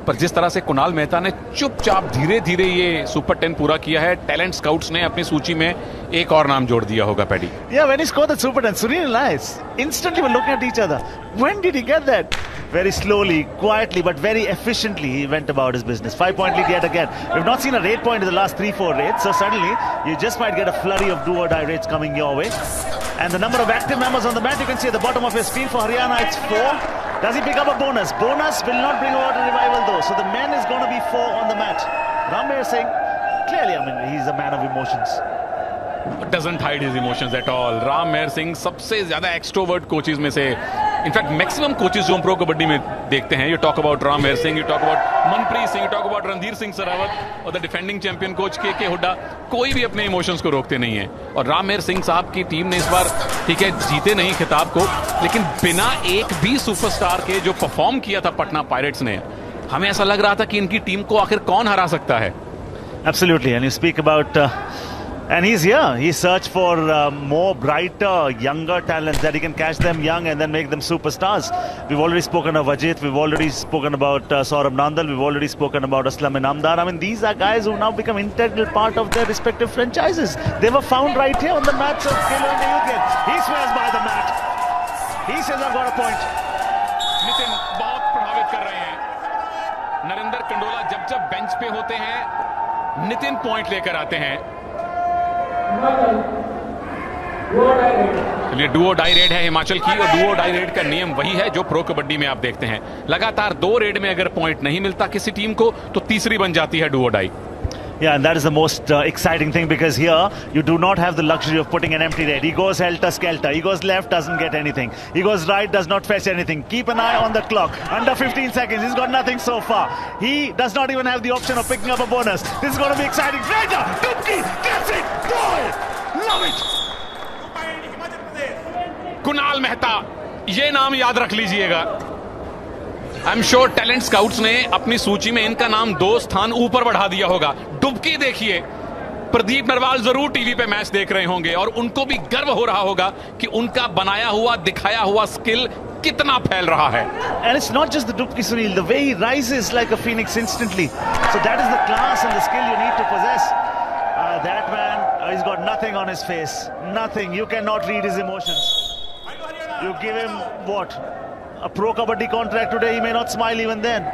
पर जिस तरह से कुणाल मेहता ने चुपचाप धीरे धीरे ये सुपर 10 पूरा किया है, टैलेंट स्काउट्स ने अपनी सूची में एक और नाम जोड़ दिया होगा paddy. Yeah, when he scored that super 10, Sunil and I instantly were looking at each other. When did he get that? Very slowly, quietly, but very efficiently he went about his business. 5-point lead yet again. We've not seen a raid point in the last 3-4 raids, so suddenly you just might get a flurry of do or die raids coming your way. And the number of active members on the mat, you can see at the bottom of your screen. For Haryana, it's 4. Does he pick up a bonus? Bonus will not bring about a revival though. So the men is going to be 4 on the mat. Ramveer Singh, clearly, I mean, he's a man of emotions. Doesn't hide his emotions at all. Rammehar Singh सबसे ज्यादा extrovert coaches में से, in fact maximum coaches जो हम pro kabaddi में देखते हैं, you talk about Rammehar Singh, you talk about Manpreet Singh, you talk about Randhir Singh Sarawat और द डिफेंडिंग चैंपियन कोच के हुड्डा, कोई भी अपने इमोशंस को रोकते नहीं है। और राममेहर सिंह साहब की टीम ने इस बार, ठीक है, जीते नहीं खिताब को, लेकिन बिना एक भी सुपरस्टार के जो परफॉर्म किया था पटना पायरेट्स ने, हमें ऐसा लग रहा था कि इनकी टीम को आखिर कौन हरा सकता है। Absolutely, and you speak about and he's here. He searched for more brighter, younger talents that he can catch them young and then make them superstars. We've already spoken of Ajit. We've already spoken about Saurabh Nandal. We've already spoken about Aslam Inamdar. I mean, these are guys who now become integral part of their respective franchises. They were found right here on the mats of Khelo India Youth Games. He swears by the mat. He says, I've got a point. Nitin बहुत प्रभावित कर रहे हैं। नरेंद्र कंडोला जब bench पे होते हैं, Nitin point लेकर आते हैं। चलिए, डुओ डाई रेड है हिमाचल की, और डुओ डाई रेड का नियम वही है जो प्रो कबड्डी में आप देखते हैं। लगातार 2 रेड में अगर पॉइंट नहीं मिलता किसी टीम को, तो तीसरी बन जाती है डुओ डाई। Yeah, and that is the most exciting thing, because here you do not have the luxury of putting an empty raid. He goes helter-skelter. He goes left, doesn't get anything. He goes right, does not fetch anything. Keep an eye on the clock. Under 15 seconds. He's got nothing so far. He does not even have the option of picking up a bonus. This is going to be exciting. Raja, Dupki, gets it. Goal. Love it. Kunal Mehta, ये नाम याद रख लीजिएगा। I am sure talent scouts ने अपनी सूची में इनका नाम 2 स्थान ऊपर बढ़ा दिया होगा। डुबकी देखिए, प्रदीप नरवाल जरूर टीवी पे मैच देख रहे होंगे और उनको भी गर्व हो रहा होगा कि उनका बनाया हुआ, दिखाया हुआ स्किल कितना फैल रहा है। And it's not just the Dupki, Sunil. The way he rises like a phoenix instantly. So that is the class and the skill you need to possess. That man, he's got nothing on his face. Nothing. You cannot read his emotions. You give him what? A pro kabaddi contract today, he may not smile even then.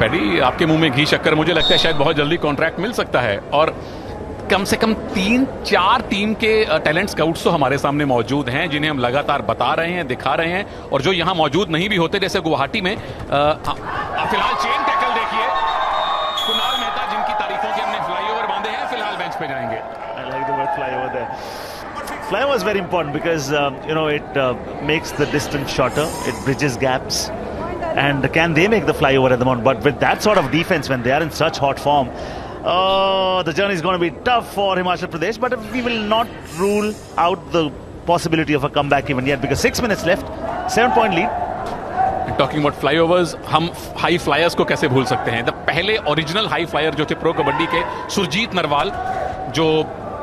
Paddy, आपके मुंह में घी शक्कर, मुझे लगता है शायद बहुत जल्दी कॉन्ट्रैक्ट मिल सकता है। और कम से कम 3-4 टीम के टैलेंट स्काउट्स तो हमारे सामने मौजूद हैं, जिन्हें हम लगातार बता रहे हैं, दिखा रहे हैं, और जो यहां मौजूद नहीं भी होते, जैसे गुवाहाटी में फिलहाल चेन टैकल देखिए, कुणाल मेहता जिनकी तारीखों के हमने फ्लाईओवर बांधे हैं, फिलहाल बेंच पे जाएंगे। I like the word flyover there. Flyover is very important because it makes the distance shorter, it bridges gaps, and can they make the flyover at the moment? But with that sort of defense, when they are in such hot form, the journey is going to be tough for Himachal Pradesh. But we will not rule out the possibility of a comeback even yet, because 6 minutes left, 7-point lead. Talking about flyovers, हम high flyers को कैसे भूल सकते हैं। The पहले original high flyer जो थे pro kabaddi के, सुरजीत नरवाल, जो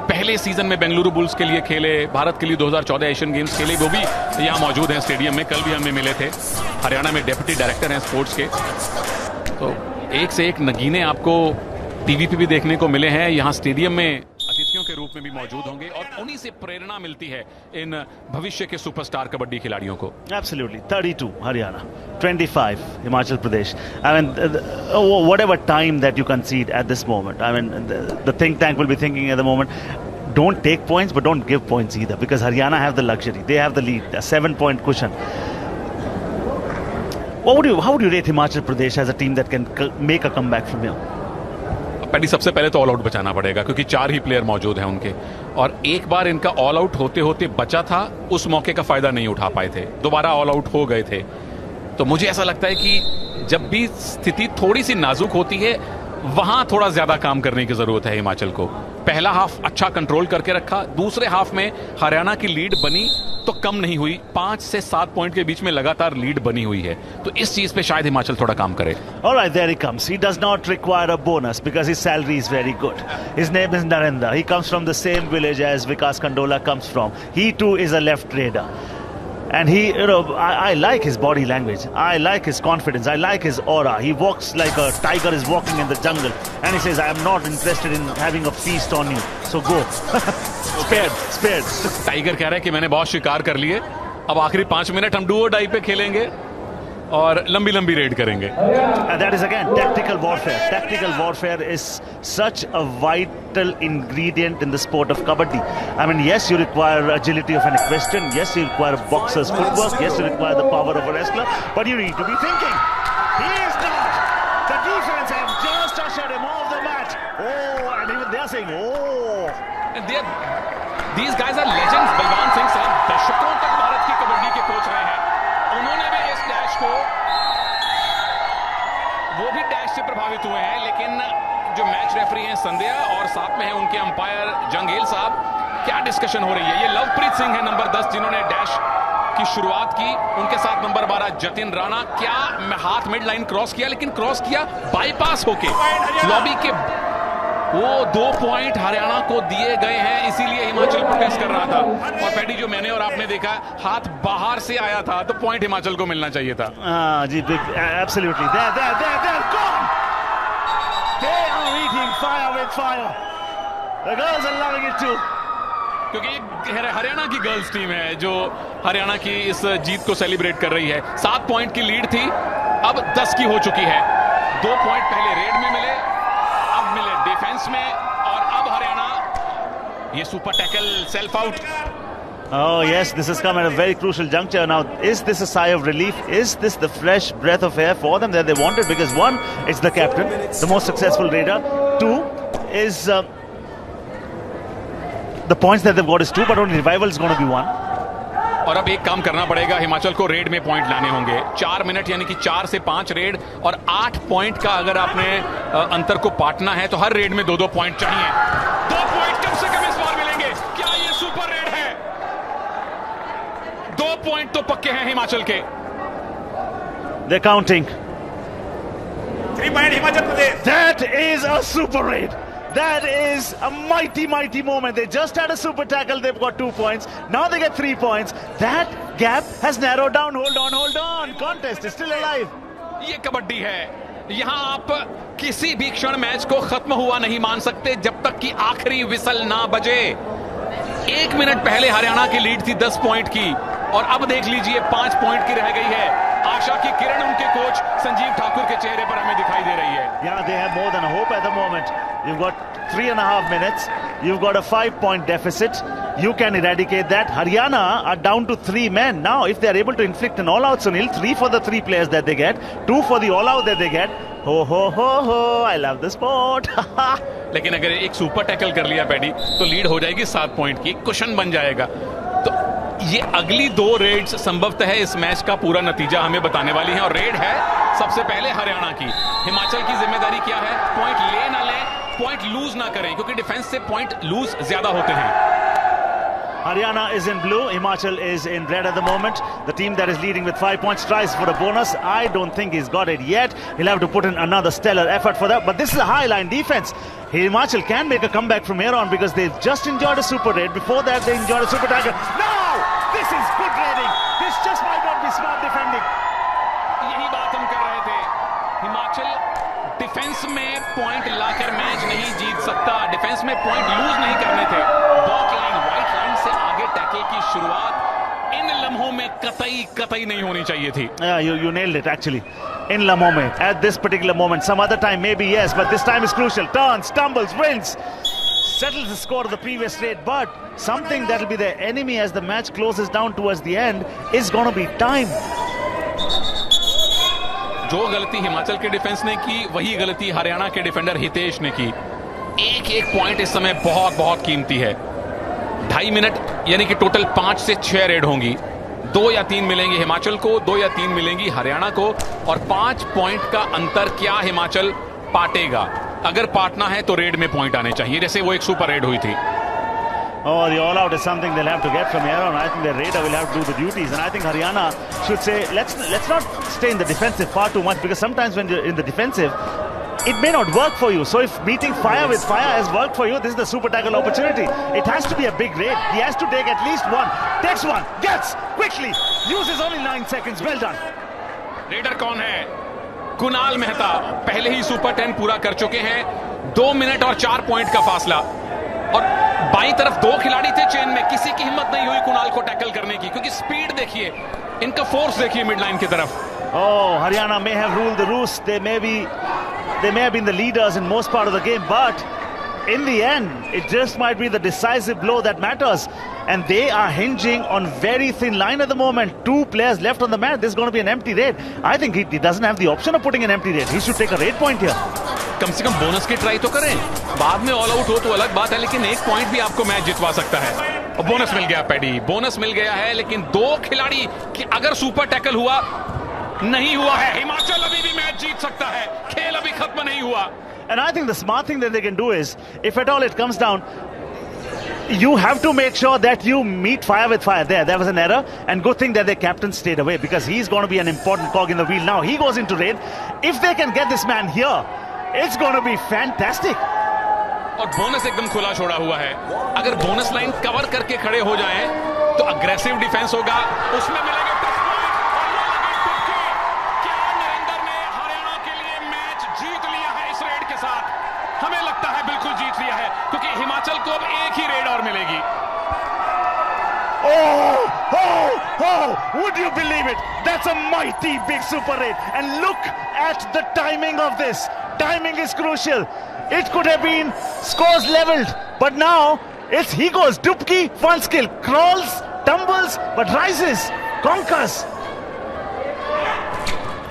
पहले सीजन में बेंगलुरु बुल्स के लिए खेले, भारत के लिए 2014 एशियन गेम्स खेले, वो भी यहाँ मौजूद हैं स्टेडियम में। कल भी हमें मिले थे। हरियाणा में डेप्यूटी डायरेक्टर हैं स्पोर्ट्स के। तो एक से एक नगीने आपको टीवी पे भी देखने को मिले हैं, यहाँ स्टेडियम में अतिथियों के रूप में भी मौजूद होंगे, और उन्हीं से प्रेरणा मिलती है इन भविष्य के सुपरस्टार कबड्डी खिलाड़ियों को। Absolutely. 32 Haryana, 25 Himachal Pradesh. I mean, whatever time that you concede at this moment, I mean, the think tank will be thinking at the moment, don't take points, but don't give points either, because Haryana have the luxury. They have the lead, a 7-point cushion. How would you rate Himachal Pradesh as a team that can make a comeback from here? Paddy, सबसे पहले तो all out बचाना पड़ेगा, क्योंकि 4 ही player मौजूद हैं उनके, और एक बार इनका ऑल आउट होते होते बचा था, उस मौके का फायदा नहीं उठा पाए थे, दोबारा ऑल आउट हो गए थे। तो मुझे ऐसा लगता है कि जब भी स्थिति थोड़ी सी नाजुक होती है, वहां थोड़ा ज्यादा काम करने की जरूरत है हिमाचल को। पहला हाफ अच्छा कंट्रोल करके रखा, दूसरे हाफ में हरियाणा की लीड बनी तो कम नहीं हुई, 5 से 7 पॉइंट के बीच में लगातार लीड बनी हुई है। तो इस चीज पे शायद हिमाचल थोड़ा काम करे। All right, there he comes. He does not require a bonus because his salary is very good. His name is Narendra. He comes from the same village as Vikas Kandola comes from. He too is a left raider. And he, I like his body language. I like his confidence. I like his aura. He walks like a tiger is walking in the jungle. And he says, I am not interested in having a feast on you. So go. Spared. Tiger कह रहा है कि मैंने बहुत शिकार कर लिए, अब आखिरी 5 मिनट हम डू और डाई पे खेलेंगे और लंबी लंबी रेड करेंगे. And that is again tactical warfare. Tactical warfare is such a vital ingredient in the sport of kabaddi. I mean, yes, you require agility of an equestrian. Yes, you require a boxer's footwork. Yes, you require the power of a wrestler. But you need to be thinking. He is not. The defense have just ushered him off the mat. Oh, and even they are saying, oh. These guys are legends. Balwan Singh साहब दशकों तक भारत की कबड्डी के coach रहे हैं. उन्होंने भी इस डैश को, वो भी डैश से प्रभावित हुए हैं, लेकिन जो मैच रेफरी हैं संध्या और साथ में है उनके अंपायर जंगेल साहब, क्या डिस्कशन हो रही है. ये लवप्रीत सिंह है नंबर 10 जिन्होंने डैश की शुरुआत की. उनके साथ नंबर 12 जतिन राणा. क्या हाथ मिड लाइन क्रॉस किया, लेकिन क्रॉस किया बाईपास होके लॉबी के. वो 2 पॉइंट हरियाणा को दिए गए हैं, इसीलिए हिमाचल प्रोटेस्ट कर रहा था. और पैडी, जो मैंने और आपने देखा, हाथ बाहर से आया था तो पॉइंट हिमाचल को मिलना चाहिए था. जी, absolutely. They're gone. They are eating fire with fire. The girls are loving it too. क्योंकि हरियाणा की गर्ल्स टीम है जो हरियाणा की इस जीत को सेलिब्रेट कर रही है. 7 पॉइंट की लीड थी, अब 10 की हो चुकी है. 2 पॉइंट पहले रेड में मिले, अब मिले डिफेंस में, और अब हरियाणा ये super tackle self out. Oh yes, this has come at a very crucial juncture. Now, is this a sigh of relief? Is this the fresh breath of air for them that they wanted? Because 1, it's the captain, the most successful raider. 2 is the points that they've got is 2, but only revival is going to be 1. और अब एक काम करना पड़ेगा, हिमाचल को red में point लाने होंगे. 4 मिनट यानी कि 4 से 5 रेड और 8 पॉइंट का अगर आपने अंतर को पाटना है तो हर रेड में 2-2 पॉइंट चाहिए. 2 पॉइंट कम से कम इस बार मिलेंगे. क्या ये सुपर रेड है? 2 पॉइंट तो पक्के हैं हिमाचल के. They're counting. 3 point Himachal Pradesh. That is a super raid. That is a mighty moment. They just had a super tackle. They've got 2 points. Now they get 3 points. That gap has narrowed down. Hold on. Contest is still alive. ये कबड्डी है. यहां आप किसी भी क्षण match को खत्म हुआ नहीं मान सकते जब तक कि आखिरी विसल ना बजे. 1 मिनट पहले हरियाणा की लीड थी 10 पॉइंट की, और अब देख लीजिए 5 पॉइंट की रह गई है. आशा की किरण उनके कोच संजीव ठाकुर के चेहरे पर हमें दिखाई दे रही है. Yeah, they have more than a hope at the moment. You've got 3.5 minutes. You've got a 5-point deficit. You can eradicate that. Haryana are down to 3 men now. If they are able to inflict an all-out, Sunil, 3 for the 3 players that they get, 2 for the all-out that they get. Ho. I love the sport. लेकिन अगर एक super tackle कर लिया paddy तो lead हो जाएगी 7 point की, cushion बन जाएगा. तो ये अगली 2 रेड्स संभवतः इस मैच का पूरा नतीजा हमें बताने वाली हैं. और रेड है सबसे पहले हरियाणा की. हिमाचल की जिम्मेदारी क्या है? पॉइंट ले ना ले, पॉइंट लूज ना करें, क्योंकि डिफेंस से पॉइंट लूज ज्यादा होते हैं. Haryana is in blue, Himachal is in red at the moment. The team that is leading with 5 points tries for a bonus. I don't think he's got it yet. He'll have to put in another stellar effort for that. But this is a high line defense. Himachal can make a comeback from here on because they've just enjoyed a super raid. Before that, they enjoyed a super tackle. Now, this is good raiding. This just might not be smart defending. यही बात हम कर रहे थे. Himachal defence में point लाकर match नहीं जीत सकता. Defence में पॉइंट लूज नहीं करने थे. बॉक लाइन, व्हाइट लाइन से आगे टैकल की शुरुआत इन लम्हों में कतई नहीं होनी चाहिए थी. You nailed it actually. In लम्हों में, at this particular moment. Some other time maybe yes, but this time is crucial. Turns, stumbles, wins, settles the score of the previous raid. But something that will be the enemy as the match closes down towards the end is going to be time. जो गलती हिमाचल के defence ने की, वही गलती हरियाणा के defender Hitesh ने की. एक पॉइंट इस समय बहुत कीमती है. 2.5 मिनट यानी कि टोटल 5 से 6 रेड होंगी. 2 या 3 मिलेंगी हिमाचल को, 2 या 3 मिलेंगी हरियाणा को, और 5 पॉइंट का अंतर क्या हिमाचल पाटेगा? अगर पाटना है तो रेड में पॉइंट आने चाहिए, जैसे वो एक सुपर रेड हुई थी. Oh, the all-out is something they'll have to get from here on. I think the raider will have to do the duties, and I think Haryana should say, let's not stay in the defensive far too much, because sometimes when you're in the defensive, it may not work for you. So if meeting fire with fire has worked for you, this is the super tackle opportunity. It has to be a big raid. He has to take at least one. Takes one, gets, quickly, uses only 9 seconds. Well done. Raider कौन है? कुणाल मेहता पहले ही super 10 पूरा कर चुके हैं। 2 minute और 4 point का फासला, और बाईं तरफ 2 खिलाड़ी थे चेन में। किसी की हिम्मत नहीं हुई कुणाल को टैकल करने की, क्योंकि स्पीड देखिए, इनका फोर्स देखिए मिड लाइन की तरफ। Oh, Haryana may have ruled the roost. They may have been the leaders in most part of the game, but in the end, it just might be the decisive blow that matters. And they are hinging on very thin line at the moment. 2 players left on the mat. This is going to be an empty raid. I think he doesn't have the option of putting an empty raid. He should take a raid point here. कम से कम bonus की try तो करें। बाद में all out हो तो अलग बात है, लेकिन 1 पॉइंट भी आपको मैच जितवा सकता है। और बोनस मिल गया पैडी, बोनस मिल गया है, लेकिन 2 खिलाड़ी कि अगर सुपर टैकल हुआ नहीं हुआ है, हिमाचल अभी भी मैच जीत सकता है। खेल अभी खत्म नहीं हुआ। And I think the smart thing that they can do is, if at all it comes down, you have to make sure that you meet fire with fire. There was an error, and good thing that their captain stayed away, because he's going to be an important cog in the wheel. Now he goes into raid. If they can get this man here, it's going to be fantastic. और bonus एकदम खुला छोड़ा हुआ है। अगर bonus line cover करके खड़े हो जाएं, तो अग्रेसिव डिफेंस होगा, उसमें मिलेंगे टच पॉइंट, और ये लगे तुक्के। क्या नरेंद्र ने हरियाणा के लिए मैच जीत लिया है इस रेड के साथ? हमें लगता है बिल्कुल जीत लिया है, क्योंकि हिमाचल को अब एक ही रेड और मिलेगी। Would you believe it? That's a mighty big super raid. And look at the timing of this. Timing is crucial. It could have been scores leveled, but now he goes Dupki, one skill, crawls, tumbles, but rises, conquers.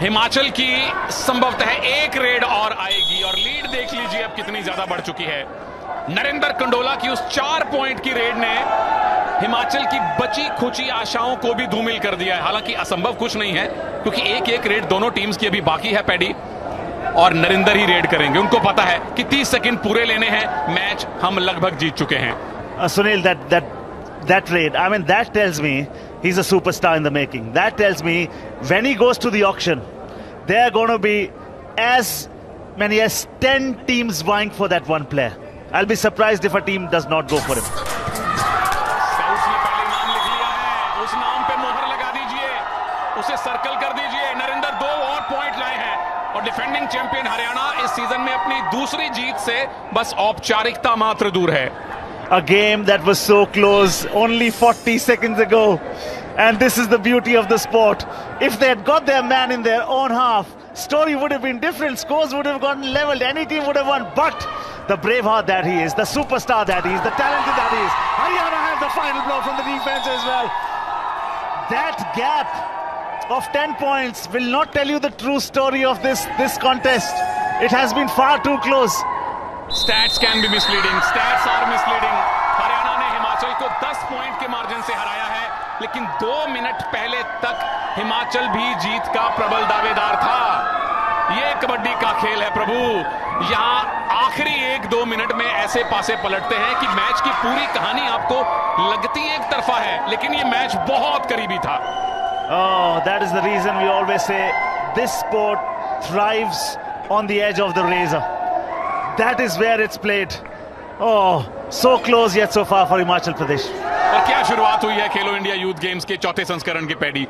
Himachal की संभवतः एक red और आएगी, और lead देख लीजिए अब कितनी ज्यादा बढ़ चुकी है। नरेंद्र कंडोला की उस 4 पॉइंट की रेड ने हिमाचल की बची खुची आशाओं को भी धूमिल कर दिया है। हालांकि असंभव कुछ नहीं है, क्योंकि एक रेड दोनों टीम्स की अभी बाकी है पैडी, और नरेंद्र ही रेड करेंगे। उनको पता है कि 30 सेकंड पूरे लेने हैं, मैच हम लगभग जीत चुके हैं। Sunil, that raid, I mean, that tells me he's a superstar in the making. That tells me when he goes to the auction, there are going to be as many as 10 teams vying for that one player. I'll be surprised if a team does not go for him. South ने पहले नाम लिख लिया है, उस नाम पे मोहर लगा दीजिए, उसे सर्कल कर दीजिए। नरेंद्र 2 और पॉइंट लाए हैं, और डिफेंडिंग चैंपियन हरियाणा इस सीजन में अपनी दूसरी जीत से बस औपचारिकता मात्र दूर है। A game that was so close only 40 seconds ago, and this is the beauty of the sport. If they had got their man in their own half, story would have been different, scores would have gotten leveled, any team would have won. But the braveheart that he is, the superstar that he is, the talented that he is, Haryana has the final blow from the defense as well. That gap of 10 points will not tell you the true story of this contest. It has been far too close. Stats can be misleading. Stats are misleading. Haryana ने हिमाचल को 10 point के margin से हराया है, लेकिन 2 minute पहले तक हिमाचल भी जीत का प्रबल दावेदार था। ये कबड्डी का खेल है प्रभु। यहाँ आखिरी 1-2 मिनट में ऐसे पासे पलटते हैं कि मैच की पूरी कहानी आपको लगती एक तरफा है, लेकिन ये मैच बहुत करीबी था। Oh, that is the reason we always say this sport thrives on the edge of the razor. That is where it's played. Oh, so close yet so far for Himachal Pradesh. और क्या शुरुआत हुई है खेलो India youth games के 4थे संस्करण की paddy.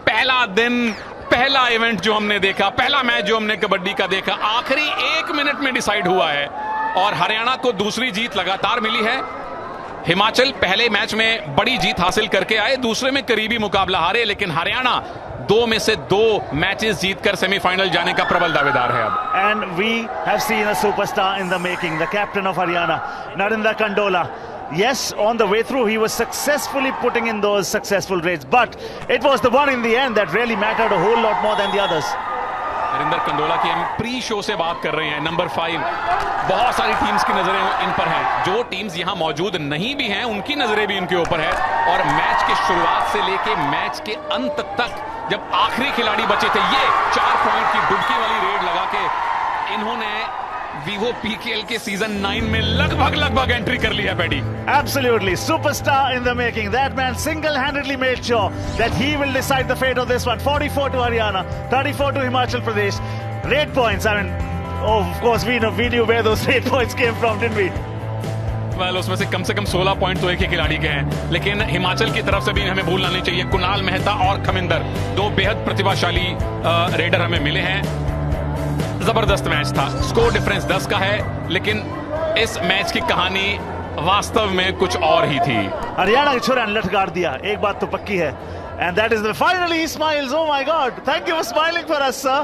पहला दिन, पहला इवेंट जो हमने देखा, पहला मैच जो हमने कबड्डी का देखा, आखिरी 1 मिनट में डिसाइड हुआ है, और हरियाणा को दूसरी जीत लगातार मिली है। हिमाचल पहले मैच में बड़ी जीत हासिल करके आए, दूसरे में करीबी मुकाबला हारे, लेकिन हरियाणा 2 में से 2 मैचेस जीतकर सेमीफाइनल जाने का प्रबल दावेदार है अब। And we have seen a superstar in the making, the captain of Haryana, Narinder Kandola. Yes, on the way through, he was successfully putting in those successful raids, but it was the one in the end that really mattered a whole lot more than the others. Narinder Kandola की हम pre show से बात कर रहे हैं, number 5। बहुत सारी teams की नजरें इन पर हैं, जो टीम्स यहां मौजूद नहीं भी हैं उनकी नजरें भी इनके ऊपर है। और मैच के शुरुआत से लेके मैच के अंत तक, जब आखिरी खिलाड़ी बचे थे, ये 4 पॉइंट की डुबकी वाली रेड लगा के इन्होंने वीवो पीकेएल के सीजन 9 में लगभग एंट्री कर लिया paddy. Absolutely, superstar in the making. That man single-handedly made sure that he will decide the fate of this one. 44 to Haryana, 34 to Himachal Pradesh. Raid points. I mean, Oh, of course, we knew where those 8 points came from, didn't we? Well उसमें से कम 16 point तो एक ही खिलाड़ी के हैं, लेकिन हिमाचल की तरफ से भी हमें भूलना नहीं चाहिए, कुणाल मेहता और खमिंदर, दो बेहद प्रतिभाशाली रेडर हमें मिले हैं। जबरदस्त मैच था, स्कोर डिफरेंस 10 का है, लेकिन इस मैच की कहानी वास्तव में कुछ और ही थी। हरियाणा के छोरे ने लटकार दिया, एक बात तो पक्की है, and that is the finally he smiles. Oh my God, thank you for smiling for us, sir.